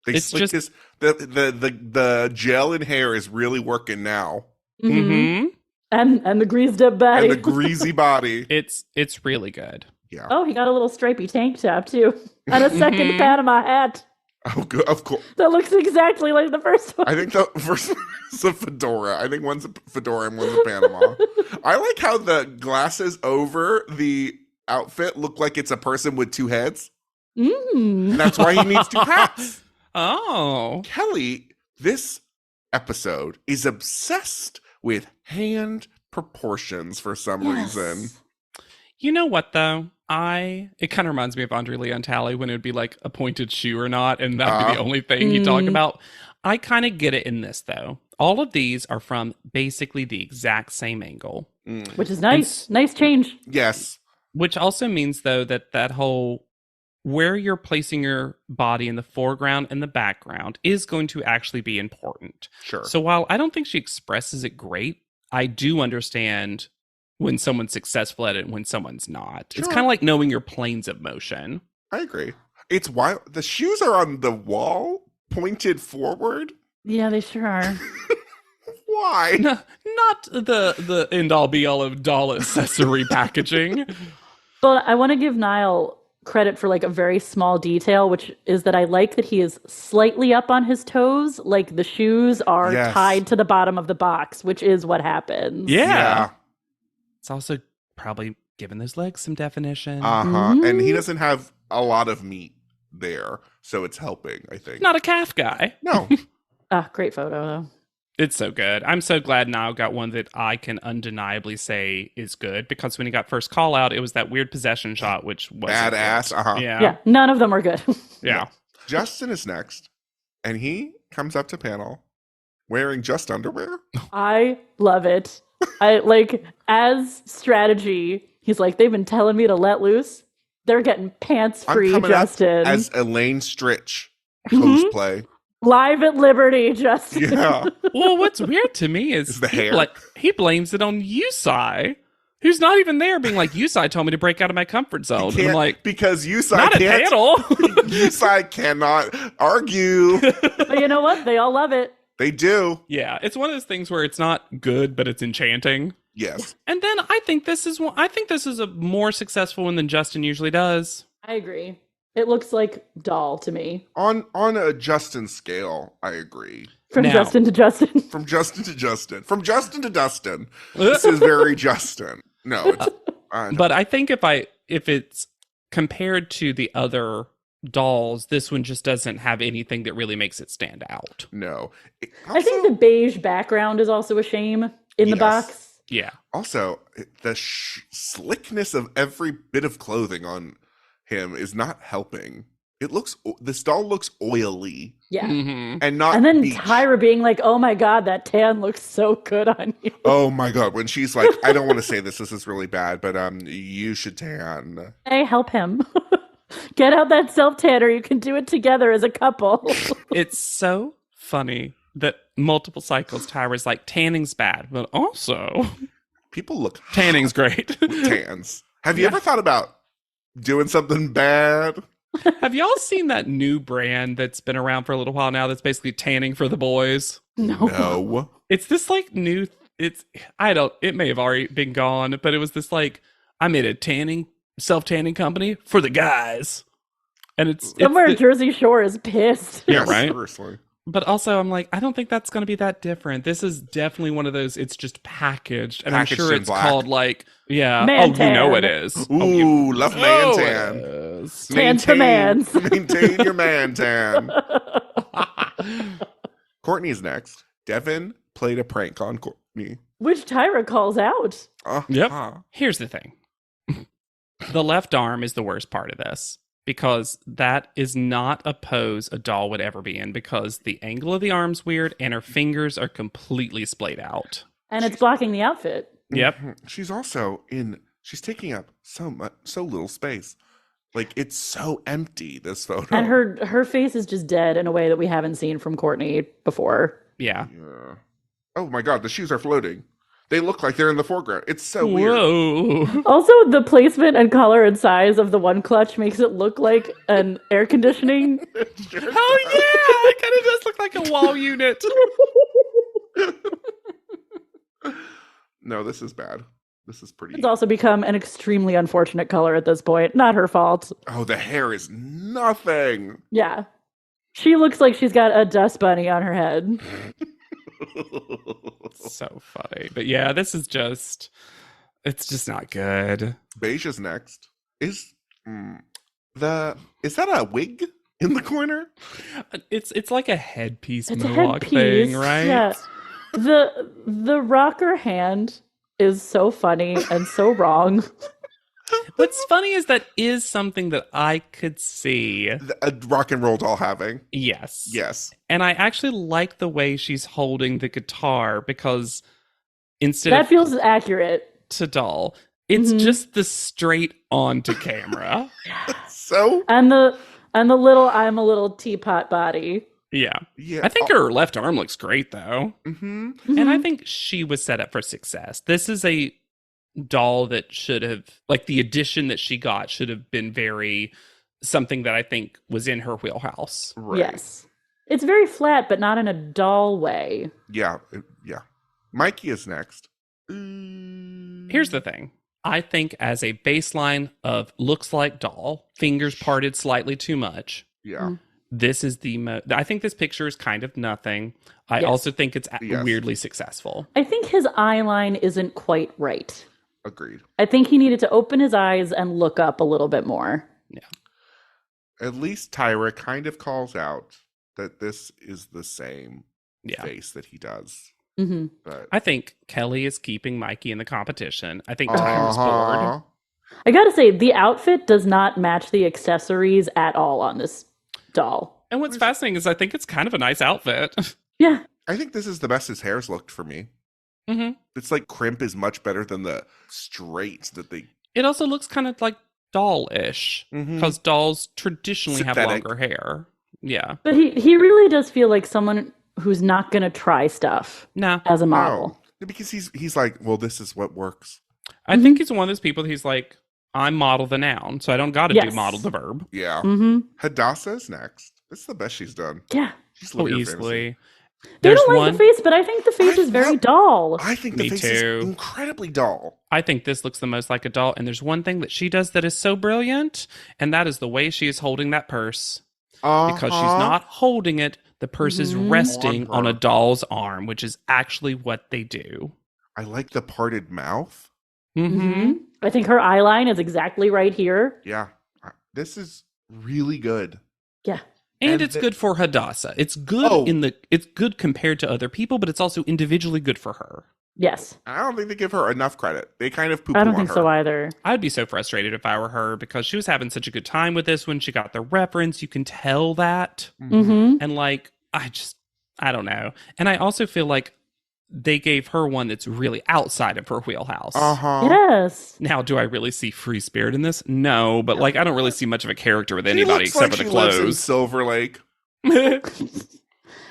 It's just the gel in hair is really working now. Mm-hmm. And the greased up body. And the greasy body. It's really good. Yeah. Oh, he got a little stripy tank top too. And a second Panama hat. Oh, good. Of course. That looks exactly like the first one. I think the first one is a fedora. I think one's a fedora and one's a Panama. I like how the glasses over the outfit look like it's a person with 2 heads. That's why he needs 2 hats. Oh. Kelly, this episode is obsessed with hand proportions for some reason. You know what, though? It kind of reminds me of Andre Leon Talley when it would be like a pointed shoe or not, and that'd be the only thing you talk about. I kind of get it in this, though. All of these are from basically the exact same angle. Which is nice. Nice change. Yes. Which also means, though, that whole where you're placing your body in the foreground and the background is going to actually be important. Sure. So while I don't think she expresses it great, I do understand when someone's successful at it and when someone's not. It's kind of like knowing your planes of motion. I agree. It's wild. The shoes are on the wall, pointed forward. Yeah, they sure are. Why? No, not the end-all be-all of doll accessory packaging. But I want to give Niall credit for like a very small detail, which is that I like that he is slightly up on his toes, like the shoes are tied to the bottom of the box, which is what happens. Yeah. It's also probably giving those legs some definition. And he doesn't have a lot of meat there, so it's helping, I think. Not a calf guy. No. Great photo, though. It's so good. I'm so glad Niall got one that I can undeniably say is good, because when he got first call out, it was that weird possession shot, which was badass. Yeah, none of them are good. Yeah. Justin is next, and he comes up to panel, wearing just underwear. I love it. I like as strategy. He's like, they've been telling me to let loose. They're getting pants I'm free, coming up Justin. as Elaine Stritch Mhm. cosplay. Live at Liberty, Justin. Yeah. Well, what's weird to me is the hair. He blames it on Yusai, who's not even there, being like, Yusai told me to break out of my comfort zone. And I'm like, because Yusai not a can't. panel. Yusai cannot argue. But you know what? They all love it. They do. Yeah, it's one of those things where it's not good, but it's enchanting. Yes. And then I think this is a more successful one than Justin usually does. I agree. It looks like doll to me. On a Justin scale, I agree. From Justin to Justin. From Justin to Justin. From Justin to Dustin. This is very Justin. No, it's but I think if it's compared to the other dolls, this one just doesn't have anything that really makes it stand out. No. I think the beige background is also a shame in the box. Yeah. Also, the slickness of every bit of clothing on him is not helping. This doll looks oily. Yeah. And not And then beach. Tyra being like, oh my God, that tan looks so good on you. Oh my God. When she's like, I don't want to say this is really bad, but you should tan. Hey, help him. Get out that self-tanner. You can do it together as a couple. It's so funny that multiple cycles Tyra's like, tanning's bad, but also people look tanning's great. With tans. Have you ever thought about doing something bad? Have y'all seen that new brand that's been around for a little while now that's basically tanning for the boys? No. It's this like new, it may have already been gone, but it was this like, I made a self-tanning company for the guys. And Somewhere Jersey Shore is pissed. Yeah, right? Seriously. But also, I'm like, I don't think that's going to be that different. This is definitely one of those, it's just packaged. And Packaged I'm sure in it's black. called like, yeah. Man You know tan. it is. Ooh, love man tan. It is. Tan for mans. Maintain your man tan. Courtney's next. Devin played a prank on Courtney. Which Tyra calls out. Yep. Here's the thing. The left arm is the worst part of this because that is not a pose a doll would ever be in because the angle of the arm's weird and her fingers are completely splayed out. And it's blocking the outfit. Yep. She's also she's taking up so little space. Like it's so empty, this photo. And her face is just dead in a way that we haven't seen from Courtney before. Yeah. Oh my God, the shoes are floating. They look like they're in the foreground. It's so weird. Whoa. Also, the placement and color and size of the one clutch makes it look like an air conditioning. Oh yeah, it kind of does look like a wall unit. No, this is bad. This is pretty. It's also become an extremely unfortunate color at this point. Not her fault. Oh, the hair is nothing. Yeah. She looks like she's got a dust bunny on her head. So funny. But yeah, this is just, it's just not good. Beige is next. Is that a wig in the corner? It's like a headpiece It's a mohawk headpiece. thing, right? Yeah. The rocker hand is so funny and so wrong. What's funny is that is something that I could see. A rock and roll doll having. Yes. Yes. And I actually like the way she's holding the guitar because instead That of feels accurate. to doll, it's just the straight on to camera. So And the little I'm a little teapot body. Yeah. Yeah. I think her left arm looks great though. Mm-hmm. And I think she was set up for success. This is a doll that should have, like the addition that she got should have been very something that I think was in her wheelhouse. Right. Yes. It's very flat, but not in a doll way. Yeah. Yeah. Mikey is next. Here's the thing. I think as a baseline of looks like doll, fingers parted slightly too much. Yeah. This is I think this picture is kind of nothing. I Yes. also think it's Yes. weirdly successful. I think his eye line isn't quite right. Agreed. I think he needed to open his eyes and look up a little bit more. Yeah. At least Tyra kind of calls out that this is the same Yeah. face that he does. Mm-hmm. But I think Kelly is keeping Mikey in the competition. I think Tyra's bored. I gotta say, the outfit does not match the accessories at all on this doll. And what's fascinating is I think it's kind of a nice outfit. Yeah. I think this is the best his hair's looked for me. Mm-hmm. It's like crimp is much better than the straight that they... It also looks kind of like doll-ish, because dolls traditionally have Synthetic. longer hair. Yeah. But he really does feel like someone who's not going to try stuff as a model. No, because he's like, well, this is what works. I think he's one of those people that he's like, I'm model the noun, so I don't got to do model the verb. Yeah. Mm-hmm. Hadassah's next. It's the best she's done. Yeah. She's Oh, living her easily. They don't like the face, but I think the face is very doll. I think the Me face too. is incredibly doll. I think this looks the most like a doll, and there's one thing that she does that is so brilliant, and that is the way she is holding that purse. Because she's not holding it, the purse is resting on a doll's arm, which is actually what they do. I like the parted mouth. Mm-hmm. I think her eye line is exactly right here. Yeah. This is really good. Yeah. And it's good for Hadassah. It's good it's good compared to other people, but it's also individually good for her. Yes. I don't think they give her enough credit. They kind of poo-poo I don't on think her. so either. I'd be so frustrated if I were her because she was having such a good time with this when she got the reference. You can tell that. Mm-hmm. And like, I don't know. And I also feel like they gave her one that's really outside of her wheelhouse. Yes. Now, do I really see free spirit in this? No, but like, I don't really see much of a character with anybody looks except like for the she lives in clothes. Silver Lake.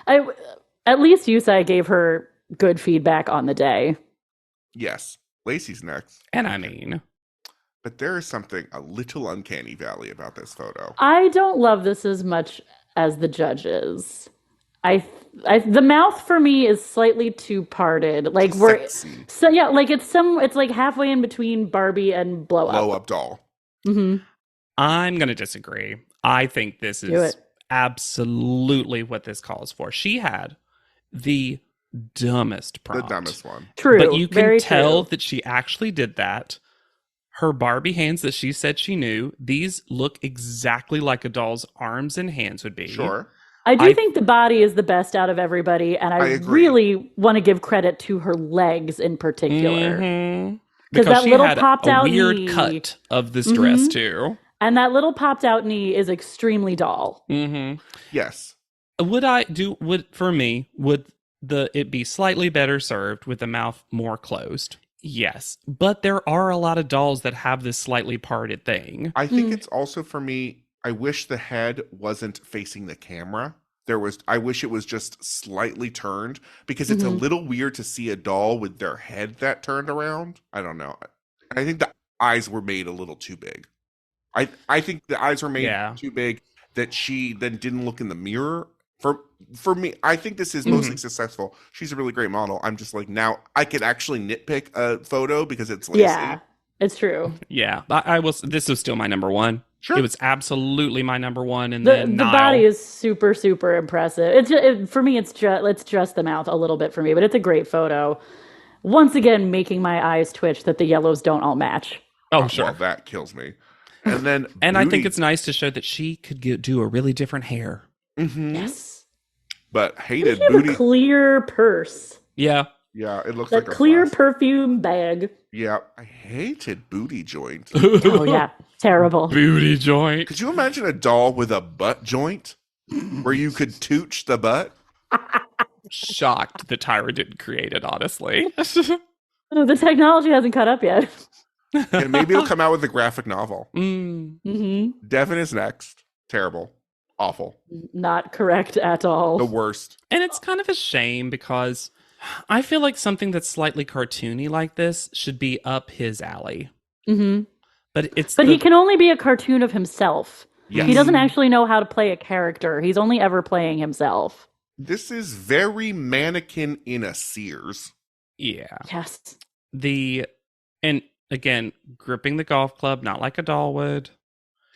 At least Yusai gave her good feedback on the day. Yes. Lacey's next. And I mean, but there is something a little uncanny valley about this photo. I don't love this as much as the judges. The mouth for me is slightly too parted. Like Sexy. it's like halfway in between Barbie and Blow Up. Blow Up doll. Mm-hmm. I'm going to disagree. I think this is absolutely what this calls for. She had the dumbest prompt. The dumbest one. True. But you can very tell true. that she actually did that. Her Barbie hands that she said she knew, these look exactly like a doll's arms and hands would be. Sure. I do think the body is the best out of everybody, and I really want to give credit to her legs in particular. Mm-hmm. Because that she little had popped a out weird knee, cut of this dress too. And that little popped out knee is extremely doll. Mm-hmm. Yes. Would it be slightly better served with the mouth more closed? Yes. But there are a lot of dolls that have this slightly parted thing. I think it's also, for me, I wish the head wasn't facing the camera. I wish it was just slightly turned, because it's a little weird to see a doll with their head that turned around. I don't know. I think the eyes were made a little too big. I think the eyes were made too big that she then didn't look in the mirror. For me, I think this is mostly successful. She's a really great model. I'm just like, now I could actually nitpick a photo because it's Lacey. Yeah, it's true. Yeah, this was still my number one. Sure. It was absolutely my number one. And the body is super, super impressive. It's just, for me, it's just the mouth a little bit for me, but it's a great photo. Once again, making my eyes twitch that the yellows don't all match. Oh, sure. Well, that kills me. And then, I think it's nice to show that she could do a really different hair. Mm-hmm. Yes. But hated have booty. A clear purse. Yeah. Yeah, it looks that like a clear flash. perfume bag. Yeah, I hated booty joint. Oh yeah, terrible. Booty joint. Could you imagine a doll with a butt joint where you could tooch the butt? Shocked that Tyra didn't create it, honestly. No, the technology hasn't caught up yet. And maybe it'll come out with a graphic novel. Mm-hmm. Devin is next. Terrible. Awful. Not correct at all. The worst. And it's kind of a shame because I feel like something that's slightly cartoony like this should be up his alley. Mm-hmm. But he can only be a cartoon of himself. Yes. He doesn't actually know how to play a character. He's only ever playing himself. This is very mannequin in a Sears. Yeah. Yes. And again, gripping the golf club, not like a doll would.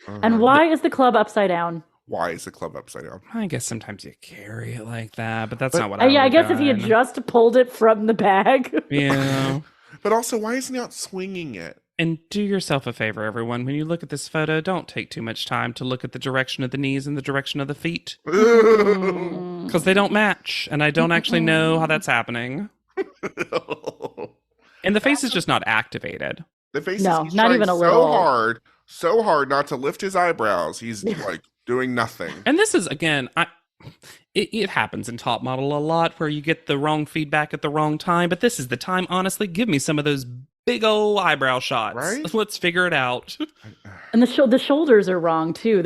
And why is the club upside down? Why is the club upside down? I guess sometimes you carry it like that, but that's not what I I guess done. if he had just pulled it from the bag. Yeah. But also, why isn't he out swinging it? And do yourself a favor, everyone. When you look at this photo, don't take too much time to look at the direction of the knees and the direction of the feet. Because they don't match, and I don't actually know how that's happening. And the face is just not activated. The face No, is not even a little. So hard not to lift his eyebrows. He's like doing nothing. And this is, again, it happens in Top Model a lot where you get the wrong feedback at the wrong time, but this is the time, honestly. Give me some of those big old eyebrow shots. Right? Let's figure it out. And the shoulders are wrong too.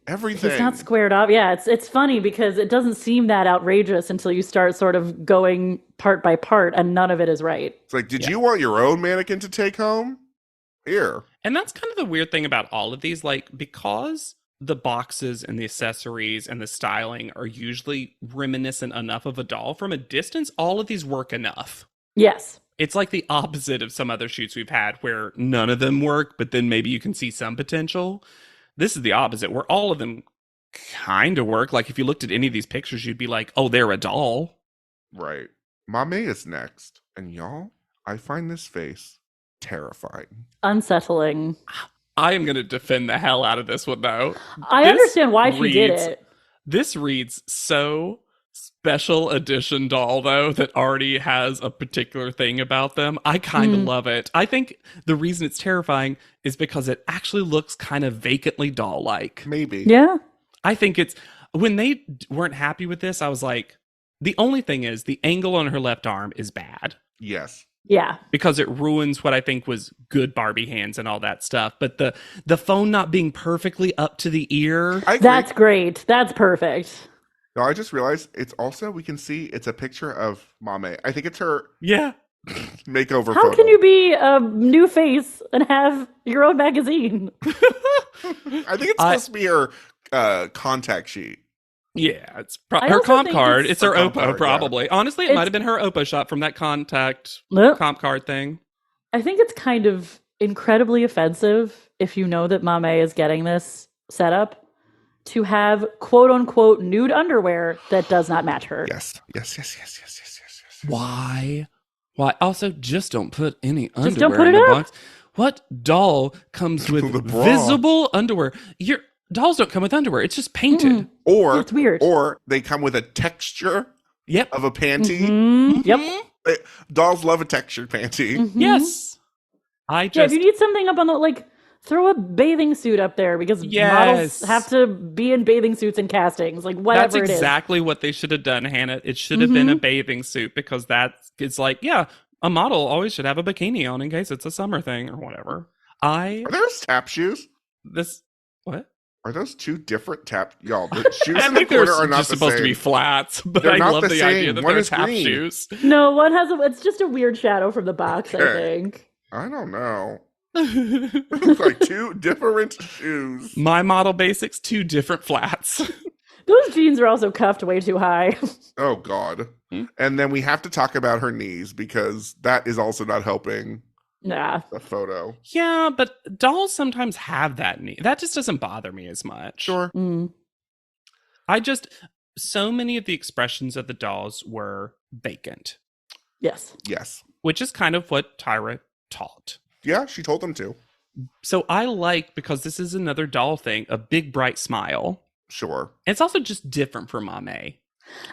Everything. He's not squared up. Yeah, it's funny because it doesn't seem that outrageous until you start sort of going part by part, and none of it is right. It's like, did you want your own mannequin to take home? Here. And that's kind of the weird thing about all of these, like, because the boxes and the accessories and the styling are usually reminiscent enough of a doll from a distance, all of these work enough. Yes. It's like the opposite of some other shoots we've had where none of them work, but then maybe you can see some potential. This is the opposite, where all of them kind of work. Like, if you looked at any of these pictures, you'd be like, oh, they're a doll. Right. Mame is next. And y'all, I find this face terrifying. Unsettling. I am going to defend the hell out of this one, though. I understand why she did it. This reads so special edition doll, though, that already has a particular thing about them. I kind of love it. I think the reason it's terrifying is because it actually looks kind of vacantly doll-like. Maybe. Yeah. I think it's... When they weren't happy with this, I was like, the only thing is the angle on her left arm is bad. Yes. Yeah. Because it ruins what I think was good Barbie hands and all that stuff. But the phone not being perfectly up to the ear. That's great. That's perfect. No, I just realized it's also, we can see it's a picture of Mame. I think it's her makeover How photo. can you be a new face and have your own magazine? I think it's supposed to be her contact sheet. Yeah, it's I her also comp think card. it's- It's her Her comp Oppo, card, probably. Honestly, it It's- might have been her Oppo shot from that contact Nope. comp card thing. I think it's kind of incredibly offensive if you know that Mame is getting this setup to have quote unquote nude underwear that does not match her. Yes. Why? Also, just don't put any Just underwear don't put in it the up. box. What doll comes with The bra. visible underwear? Dolls don't come with underwear. It's just painted. Or It's weird. Or they come with a texture of a panty. Mhm. Yep. Dolls love a textured panty. Mhm. Yes. Yeah, if you need something up on the throw a bathing suit up there because models Yes. have to be in bathing suits and castings, whatever That's it is. exactly what they should have done, Hannah. It should have been a bathing suit because it's like, yeah, a model always should have a bikini on in case it's a summer thing or whatever. Are those tap shoes? What? Are those two different tap? Y'all, the shoes I in the think they're corner are not just the supposed same. to be flats, but They're I not love the the same. idea that One they're is tap green. shoes. No, one has it's just a weird shadow from the box, I Okay. think. I don't know. It's like two different shoes. My model basics, two different flats. Those jeans are also cuffed way too high. Oh, God. And then we have to talk about her knees because that is also not helping Nah. the photo. Yeah, but dolls sometimes have that knee. That just doesn't bother me as much. Sure. So many of the expressions of the dolls were vacant. Yes. Yes. Which is kind of what Tyra taught. Yeah, she told them to. So I like, because this is another doll thing, a big bright smile. Sure. It's also just different for Mame.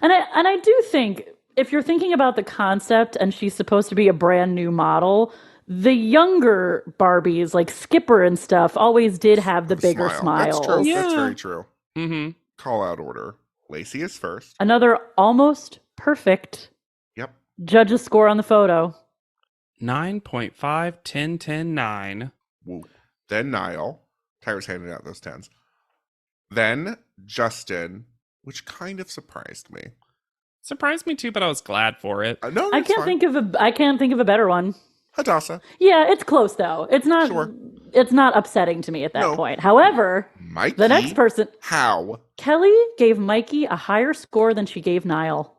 And I do think if you're thinking about the concept and she's supposed to be a brand new model, the younger Barbies like Skipper and stuff always did have the bigger smile. That's true. Yeah. That's very true. Mm-hmm. Call out order. Lacey is first. Another almost perfect. Yep. Judge's score on the photo. 9.5, 10, 10, 9. Woo. Then Niall. Tyra's handing out those 10s. Then Justin, which kind of surprised me. Surprised me too, but I was glad for it. No, I can't think of a better one. Hadassah. Yeah, it's close though. It's not Sure. It's not upsetting to me at that No. point. However, Mikey. the next person, How? Kelly gave Mikey a higher score than she gave Niall.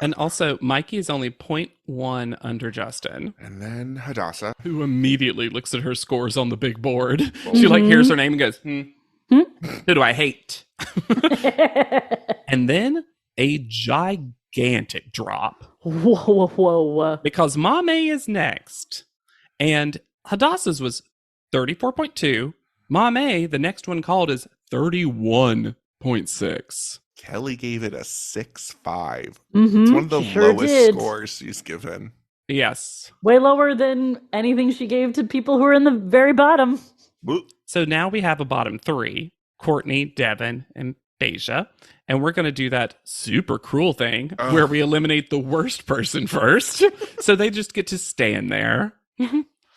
And also, Mikey is only 0.1 under Justin. And then Hadassah. Who immediately looks at her scores on the big board. She hears her name and goes, who do I hate? And then a gigantic drop. Whoa. Because Mame is next. And Hadassah's was 34.2. Mame, the next one called, is 31.6. Kelly gave it a 6.5. Mhm, It's one of the she sure lowest did. scores she's given. Yes. Way lower than anything she gave to people who are in the very bottom. So now we have a bottom three. Courtney, Devin, and Beja, and we're going to do that super cruel thing where we eliminate the worst person first. So they just get to stand there.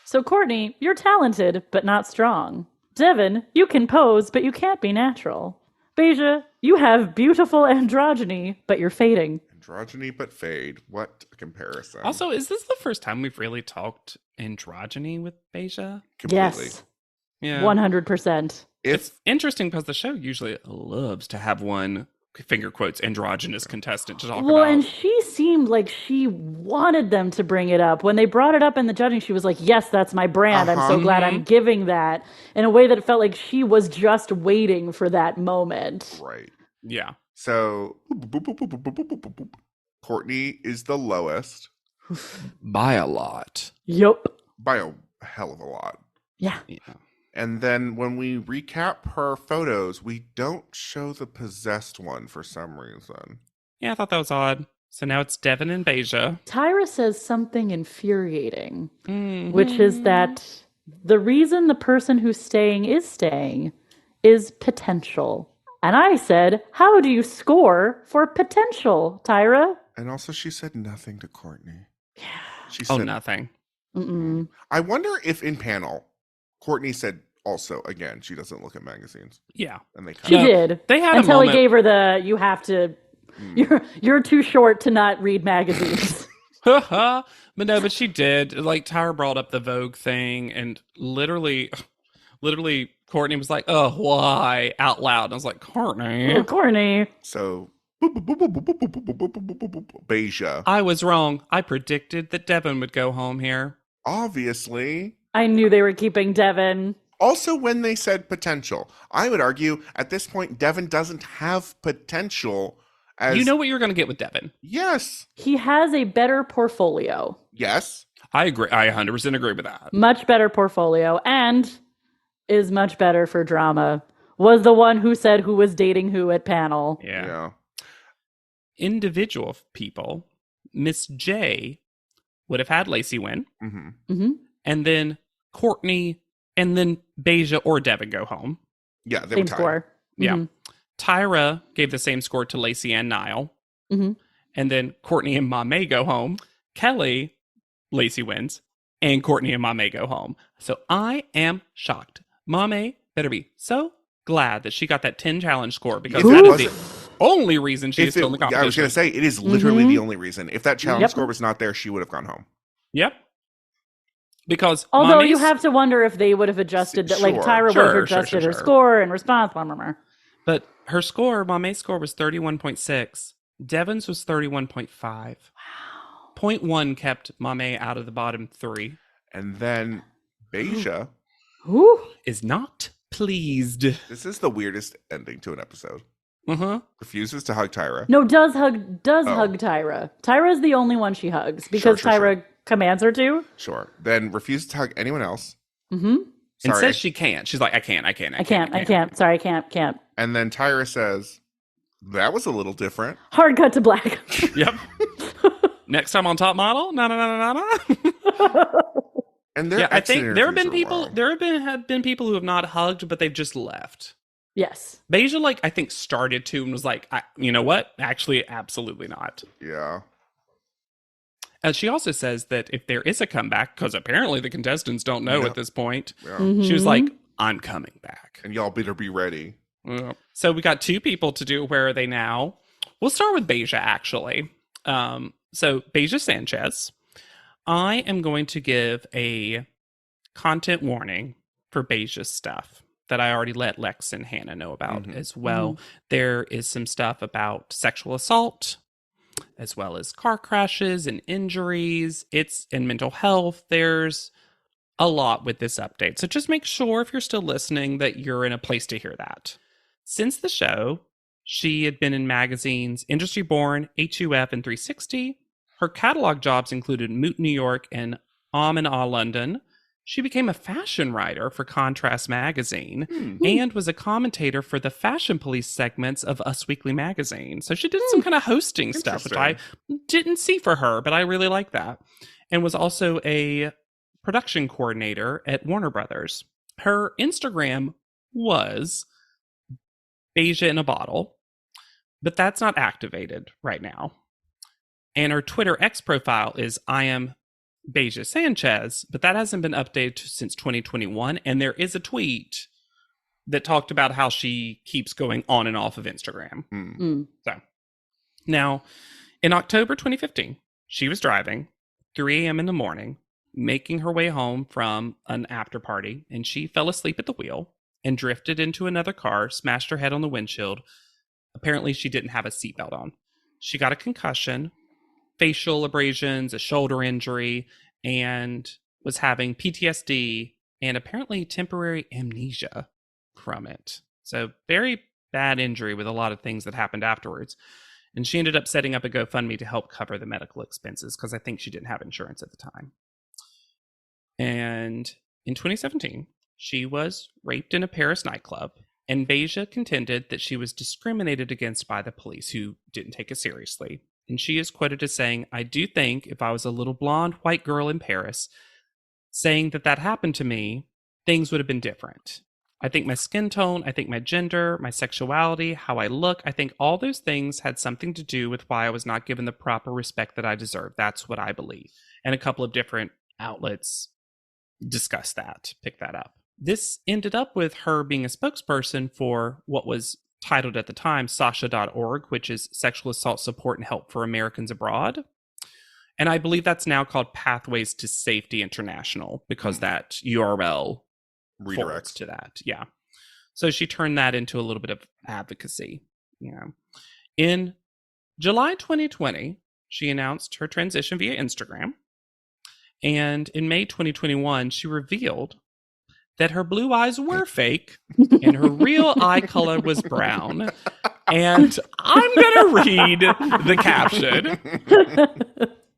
So, Courtney, you're talented, but not strong. Devin, you can pose, but you can't be natural. Beja, you have beautiful androgyny, but you're fading. Androgyny but fade. What a comparison. Also, is this the first time we've really talked androgyny with Beja? Completely. Yes. Yeah. 100%. It's interesting because the show usually loves to have one, finger quotes, androgynous contestant to talk about. Well, and she seemed like she wanted them to bring it up. When they brought it up in the judging, she was like, yes, that's my brand. I'm so glad I'm giving that, in a way that it felt like she was just waiting for that moment. Right. Yeah. So, Courtney is the lowest. By a lot. Yep. By a hell of a lot. Yeah. And then when we recap her photos, we don't show the possessed one for some reason. Yeah, I thought that was odd. So now it's Devin and Beja. Tyra says something infuriating, which is that the reason the person who's staying is potential. And I said, how do you score for potential, Tyra? And also she said nothing to Courtney. Yeah. She said nothing. Mm-mm. I wonder if in panel, Courtney said also, again, she doesn't look at magazines. Yeah. And they She did. They had until a he moment. gave her the, you have to, you're too short to not read magazines. But no, but she did. Like, Tyra brought up the Vogue thing, and literally Courtney was like, oh, why? Out loud. And I was like, Courtney. Oh, Courtney. So, Beja. I was wrong. I predicted that Devin would go home here. Obviously. I knew they were keeping Devin. Also, when they said potential, I would argue at this point, Devin doesn't have potential. You know what you're going to get with Devin. Yes. He has a better portfolio. Yes. I agree. I 100% agree with that. Much better portfolio, and is much better for drama. Was the one who said who was dating who at panel. Yeah. Individual people, Miss J would have had Lacey win. And then Courtney, and then Beja or Devin go home. Yeah, they Same were tied. score. Yeah. Tyra gave the same score to Lacey and Niall. And then Courtney and Mame go home. Kelly, Lacey wins. And Courtney and Mame go home. So I am shocked. Mame better be so glad that she got that 10 challenge score, because that is the only reason she is still in the competition. I was going to say, it is literally the only reason. If that challenge score was not there, she would have gone home. Yep. Because although you have to wonder if they would have adjusted that, like Tyra would have adjusted her score in response. But her score, Mame's score was 31.6. Devin's was 31.5. Wow. 0.1 kept Mame out of the bottom 3. And then Beja is not pleased. This is the weirdest ending to an episode. Uh-huh. Refuses to hug Tyra. No, does hug Tyra. Tyra is the only one she hugs because Tyra commands her to. Sure. Then refuses to hug anyone else. And says she can't. She's like, I can't. Sorry, I can't. And then Tyra says, that was a little different. Hard cut to black. Yep. Next time on Top Model? No. And I think there have been people. There have been people who have not hugged, but they've just left. Yes. Beja, I think started to and was like, you know what? Actually, absolutely not. Yeah. And she also says that if there is a comeback, because apparently the contestants don't know at this point, she was like, I'm coming back. And y'all better be ready. So we got 2 people to do Where Are They Now? We'll start with Beja, actually. So Beja Sanchez. I am going to give a content warning for Beja's stuff that I already let Lex and Hannah know about as well. There is some stuff about sexual assault, as well as car crashes and injuries. It's in mental health. There's a lot with this update. So just make sure, if you're still listening, that you're in a place to hear that. Since the show, she had been in magazines Industry Born, HUF, and 360. Her catalog jobs included Moot New York and and Ah London. She became a fashion writer for Contrast magazine and was a commentator for the Fashion Police segments of Us Weekly magazine. So she did some kind of hosting stuff, which I didn't see for her, but I really like that. And was also a production coordinator at Warner Brothers. Her Instagram was Beija in a bottle, but that's not activated right now. And her Twitter X profile is I am Beija Sanchez, but that hasn't been updated since 2021. And there is a tweet that talked about how she keeps going on and off of Instagram. So now, in October 2015, she was driving 3 a.m. in the morning, making her way home from an after party, and she fell asleep at the wheel and drifted into another car, smashed her head on the windshield. Apparently, she didn't have a seatbelt on. She got a concussion, facial abrasions, a shoulder injury, and was having PTSD and apparently temporary amnesia from it. So very bad injury with a lot of things that happened afterwards. And she ended up setting up a GoFundMe to help cover the medical expenses because I think she didn't have insurance at the time. And in 2017, she was raped in a Paris nightclub, and Beija contended that she was discriminated against by the police, who didn't take it seriously. And she is quoted as saying, "I do think if I was a little blonde white girl in Paris, saying that happened to me, things would have been different. I think my skin tone, I think my gender, my sexuality, how I look, I think all those things had something to do with why I was not given the proper respect that I deserve. That's what I believe." And a couple of different outlets discuss that, pick that up. This ended up with her being a spokesperson for what was titled at the time Sasha.org, which is Sexual Assault Support and Help for Americans Abroad. And I believe that's now called Pathways to Safety International because that URL redirects to that. Yeah. So she turned that into a little bit of advocacy. Yeah. In July 2020, she announced her transition via Instagram. And in May 2021, she revealed that her blue eyes were fake and her real eye color was brown. And I'm going to read the caption.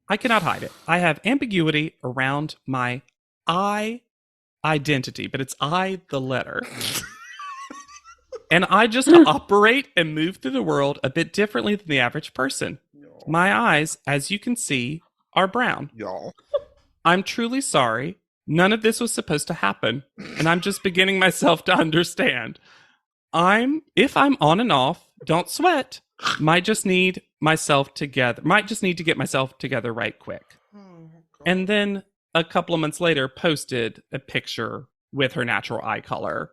I cannot hide it. I have ambiguity around my eye identity, but it's I, the letter. And I just operate and move through the world a bit differently than the average person. My eyes, as you can see, are brown. Y'all. I'm truly sorry. None of this was supposed to happen, and I'm just beginning myself to understand. If I'm on and off, don't sweat. Might just need to get myself together right quick. And then a couple of months later, posted a picture with her natural eye color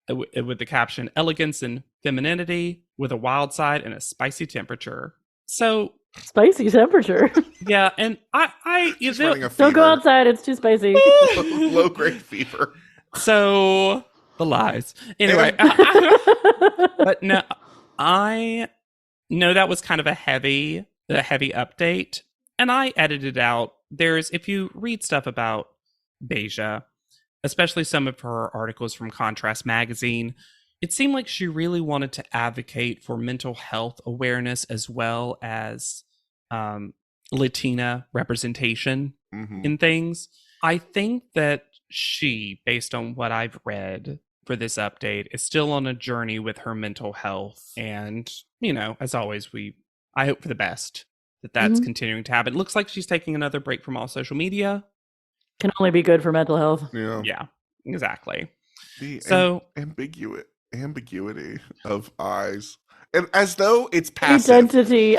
with the caption, "Elegance and femininity with a wild side and a spicy temperature." So spicy temperature. Yeah, and don't go outside, it's too spicy. Low grade fever. So the lies. Anyway, but no, I know that was kind of a heavy update, and I edited out. If you read stuff about Beija, especially some of her articles from Contrast magazine, it seemed like she really wanted to advocate for mental health awareness as well as Latina representation in things. I think that she, based on what I've read for this update, is still on a journey with her mental health. And, as always, I hope for the best that's continuing to happen. It looks like she's taking another break from all social media. Can only be good for mental health. Yeah, exactly. The ambiguity of eyes. And as though it's passive. Identity.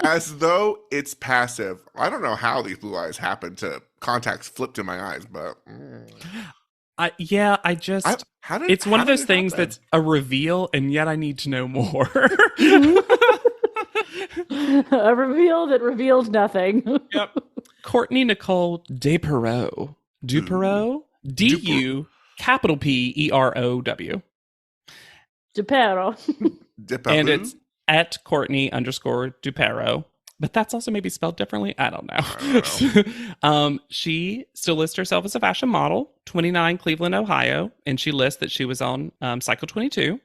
As though it's passive. I don't know how these blue eyes happen to contacts flipped in my eyes, but... it's one of those things that's a reveal, and yet I need to know more. A reveal that revealed nothing. Yep. Courtney Nicole Duperow. Duperow? D-U, capital P-E-R-O-W. Duperow. And it's at Courtney_Duperow. But that's also maybe spelled differently. I don't know. She still lists herself as a fashion model, 29 Cleveland, Ohio. And she lists that she was on Cycle 22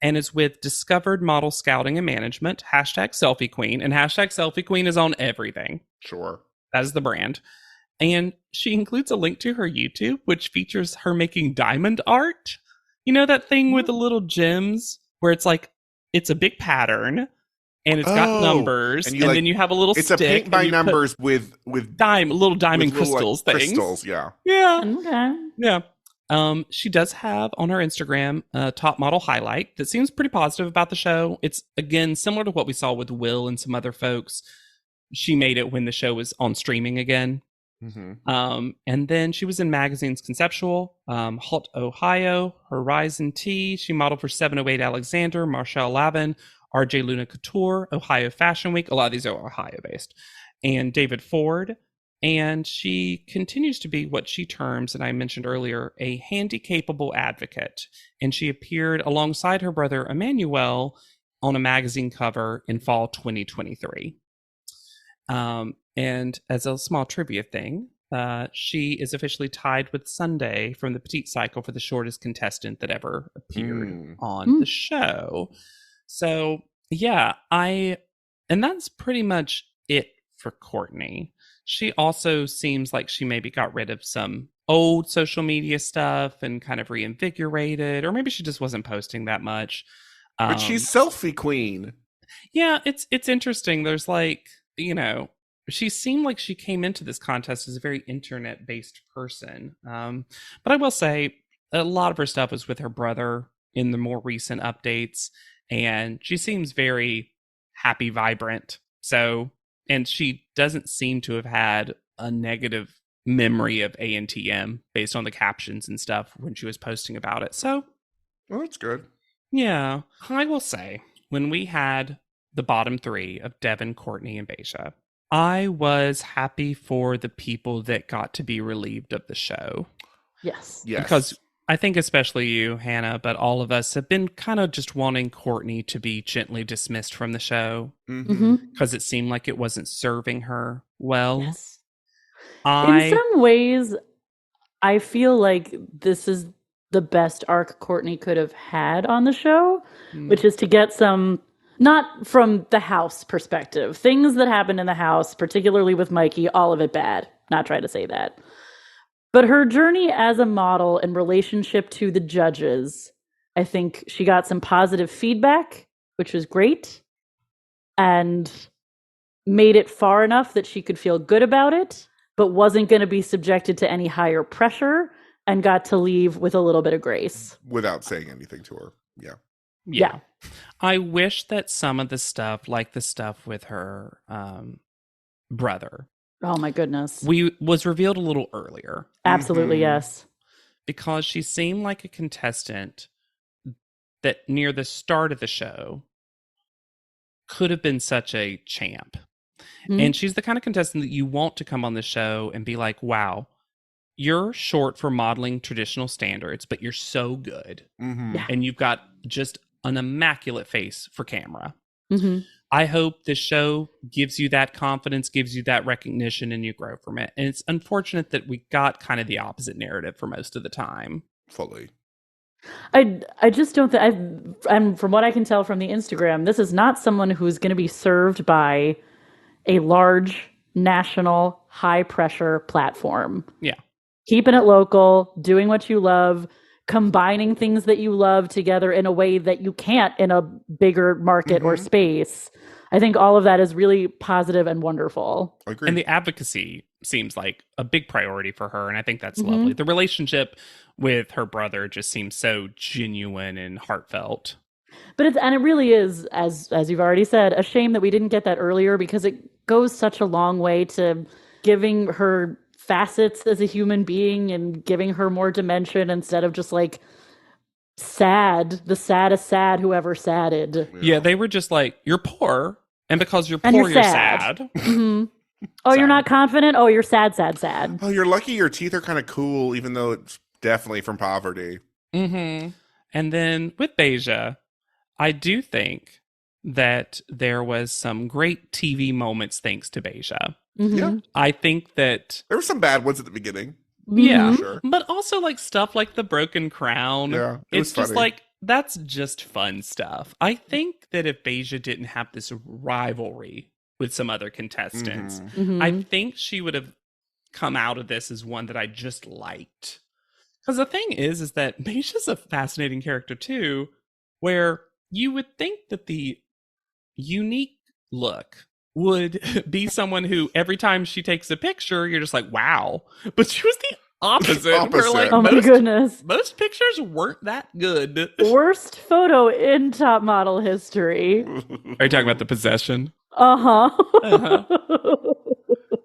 and is with Discovered Model Scouting and Management, #Selfie Queen. And #Selfie Queen is on everything. Sure. That is the brand. And she includes a link to her YouTube, which features her making diamond art. You know that thing with the little gems where it's like, it's a big pattern and it's got numbers, and then you have a little stick. It's a paint by numbers with little diamond crystals things. Crystals, yeah. Yeah. Okay. Yeah. She does have on her Instagram a top model highlight that seems pretty positive about the show. It's, again, similar to what we saw with Will and some other folks. She made it when the show was on streaming again. And then she was in magazines Conceptual, Hot Ohio, Horizon T. She modeled for 708 Alexander, Marshall Lavin, RJ Luna Couture, Ohio Fashion Week. A lot of these are Ohio based. And David Ford. And she continues to be what she terms, and I mentioned earlier, a handy-capable advocate. And she appeared alongside her brother Emmanuel on a magazine cover in fall 2023. And as a small trivia thing, she is officially tied with Sunday from the Petite Cycle for the shortest contestant that ever appeared on the show. So, yeah, and that's pretty much it for Courtney. She also seems like she maybe got rid of some old social media stuff and kind of reinvigorated, or maybe she just wasn't posting that much. But she's selfie queen. Yeah, it's interesting. There's like, she seemed like she came into this contest as a very internet-based person. But I will say a lot of her stuff was with her brother in the more recent updates, and she seems very happy, vibrant. So, and she doesn't seem to have had a negative memory of ANTM based on the captions and stuff when she was posting about it. So, well, that's good. Yeah, I will say, when we had the bottom three of Devin, Courtney, and Beja, I was happy for the people that got to be relieved of the show. Yes. Because I think especially you, Hannah, but all of us have been kind of just wanting Courtney to be gently dismissed from the show. Because it seemed like it wasn't serving her well. Yes. In some ways, I feel like this is the best arc Courtney could have had on the show, which is to get some, not from the house perspective, things that happened in the house, particularly with Mikey, all of it bad. Not trying to say that. But her journey as a model in relationship to the judges, I think she got some positive feedback, which was great, and made it far enough that she could feel good about it, but wasn't going to be subjected to any higher pressure, and got to leave with a little bit of grace. Without saying anything to her. Yeah. I wish that some of the stuff, like the stuff with her brother, oh my goodness, was revealed a little earlier. Absolutely, yes. Because she seemed like a contestant that near the start of the show could have been such a champ. And she's the kind of contestant that you want to come on the show and be like, wow, you're short for modeling traditional standards, but you're so good. And you've got just an immaculate face for camera. I hope this show gives you that confidence, gives you that recognition, and you grow from it. And it's unfortunate that we got kind of the opposite narrative for most of the time. Fully. I just don't think, and from what I can tell from the Instagram, this is not someone who's going to be served by a large national high pressure platform. Yeah. Keeping it local, doing what you love, combining things that you love together in a way that you can't in a bigger market or space. I think all of that is really positive and wonderful. Agreed. And the advocacy seems like a big priority for her, and I think that's lovely. The relationship with her brother just seems so genuine and heartfelt. But it really is, as you've already said, a shame that we didn't get that earlier, because it goes such a long way to giving her facets as a human being and giving her more dimension instead of just like sad, the saddest sad whoever sadded. Yeah, they were just like, you're poor, and because you're poor, you're sad. Oh, you're not confident? Oh, you're sad. Oh, you're lucky your teeth are kind of cool, even though it's definitely from poverty. And then with Beja, I do think that there was some great TV moments thanks to Beja. Yeah. I think that there were some bad ones at the beginning. Yeah. Sure. But also like stuff like the broken crown. Yeah. It's just like, that's just fun stuff. I think that if Beja didn't have this rivalry with some other contestants, I think she would have come out of this as one that I just liked. Because the thing is that Beja's a fascinating character too, where you would think that the unique look would be someone who every time she takes a picture, you're just like, wow. But she was the opposite. We're like, oh my goodness. Most pictures weren't that good. Worst photo in top model history. Are you talking about the possession?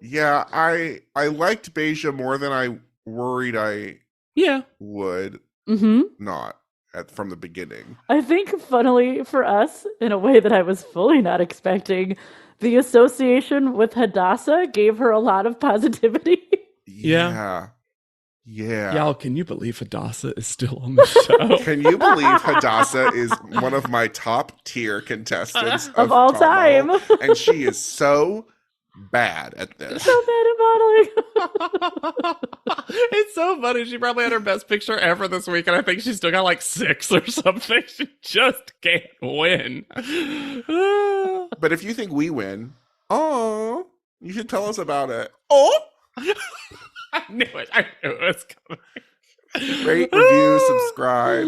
Yeah, I liked Beja more than I worried I would. Not from the beginning. I think, funnily for us, in a way that I was fully not expecting, the association with Hadassah gave her a lot of positivity. Yeah. Y'all, can you believe Hadassah is still on the show? Can you believe Hadassah is one of my top tier contestants of all time? And she is so bad at this. So bad at modeling. It's so funny. She probably had her best picture ever this week, and I think she's still got like 6 or something. She just can't win. But if you think we win, you should tell us about it. I knew it was coming. Rate, review, subscribe.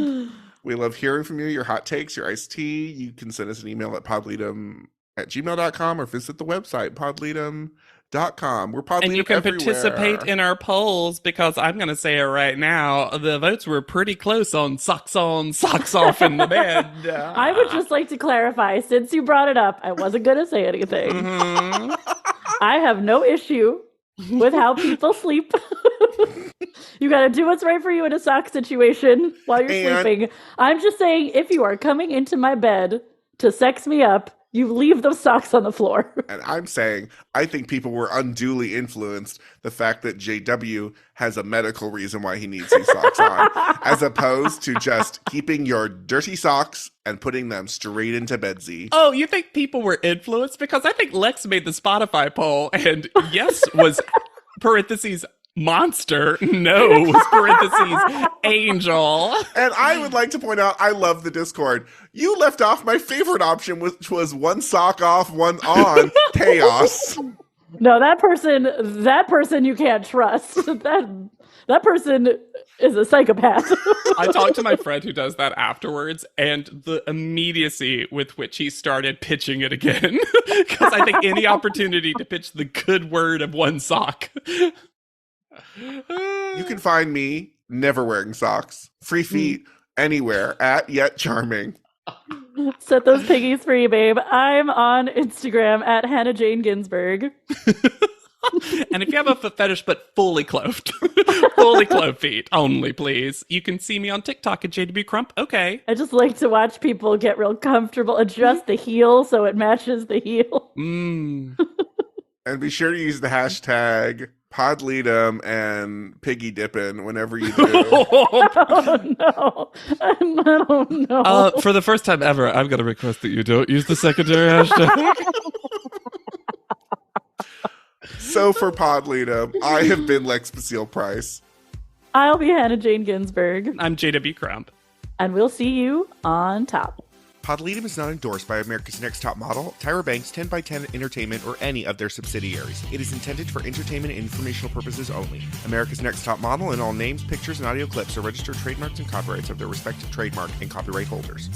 We love hearing from you, your hot takes, your iced tea. You can send us an email at podleadum@gmail.com or visit the website, podleadum.com. We're Podleadum And you can everywhere. participate in our polls because I'm going to say it right now. The votes were pretty close on, socks off in the bed. I would just like to clarify, since you brought it up, I wasn't going to say anything. I have no issue with how people sleep. You got to do what's right for you in a sock situation while you're sleeping. I'm just saying, if you are coming into my bed to sex me up, you leave those socks on the floor. And I'm saying, I think people were unduly influenced the fact that JW has a medical reason why he needs these socks on, as opposed to just keeping your dirty socks and putting them straight into bedsy. Oh, you think people were influenced? Because I think Lex made the Spotify poll, and yes was parentheses monster, no was parentheses angel. And I would like to point out, I love the Discord. You left off my favorite option, which was one sock off, one on, chaos. No, that person you can't trust. That person is a psychopath. I talked to my friend who does that afterwards, and the immediacy with which he started pitching it again. Because I think any opportunity to pitch the good word of one sock. You can find me never wearing socks, free feet, anywhere at Yet Charming. Set those piggies free, babe. I'm on Instagram at Hannah Jane Ginsburg. And if you have a foot fetish but fully clothed, fully clothed feet only, please, you can see me on TikTok at JW Crump. Okay. I just like to watch people get real comfortable, adjust the heel so it matches the heel. And be sure to use the hashtag Podleadum and Piggy Dippin' whenever you do. Oh no. For the first time ever, I've got to request that you don't use the secondary hashtag. So for Podleadum, I have been Lex Basile Price. I'll be Hannah Jane Ginsburg. I'm JW Crump. And we'll see you on top. Podleadum is not endorsed by America's Next Top Model, Tyra Banks, 10x10 Entertainment, or any of their subsidiaries. It is intended for entertainment and informational purposes only. America's Next Top Model and all names, pictures, and audio clips are registered trademarks and copyrights of their respective trademark and copyright holders.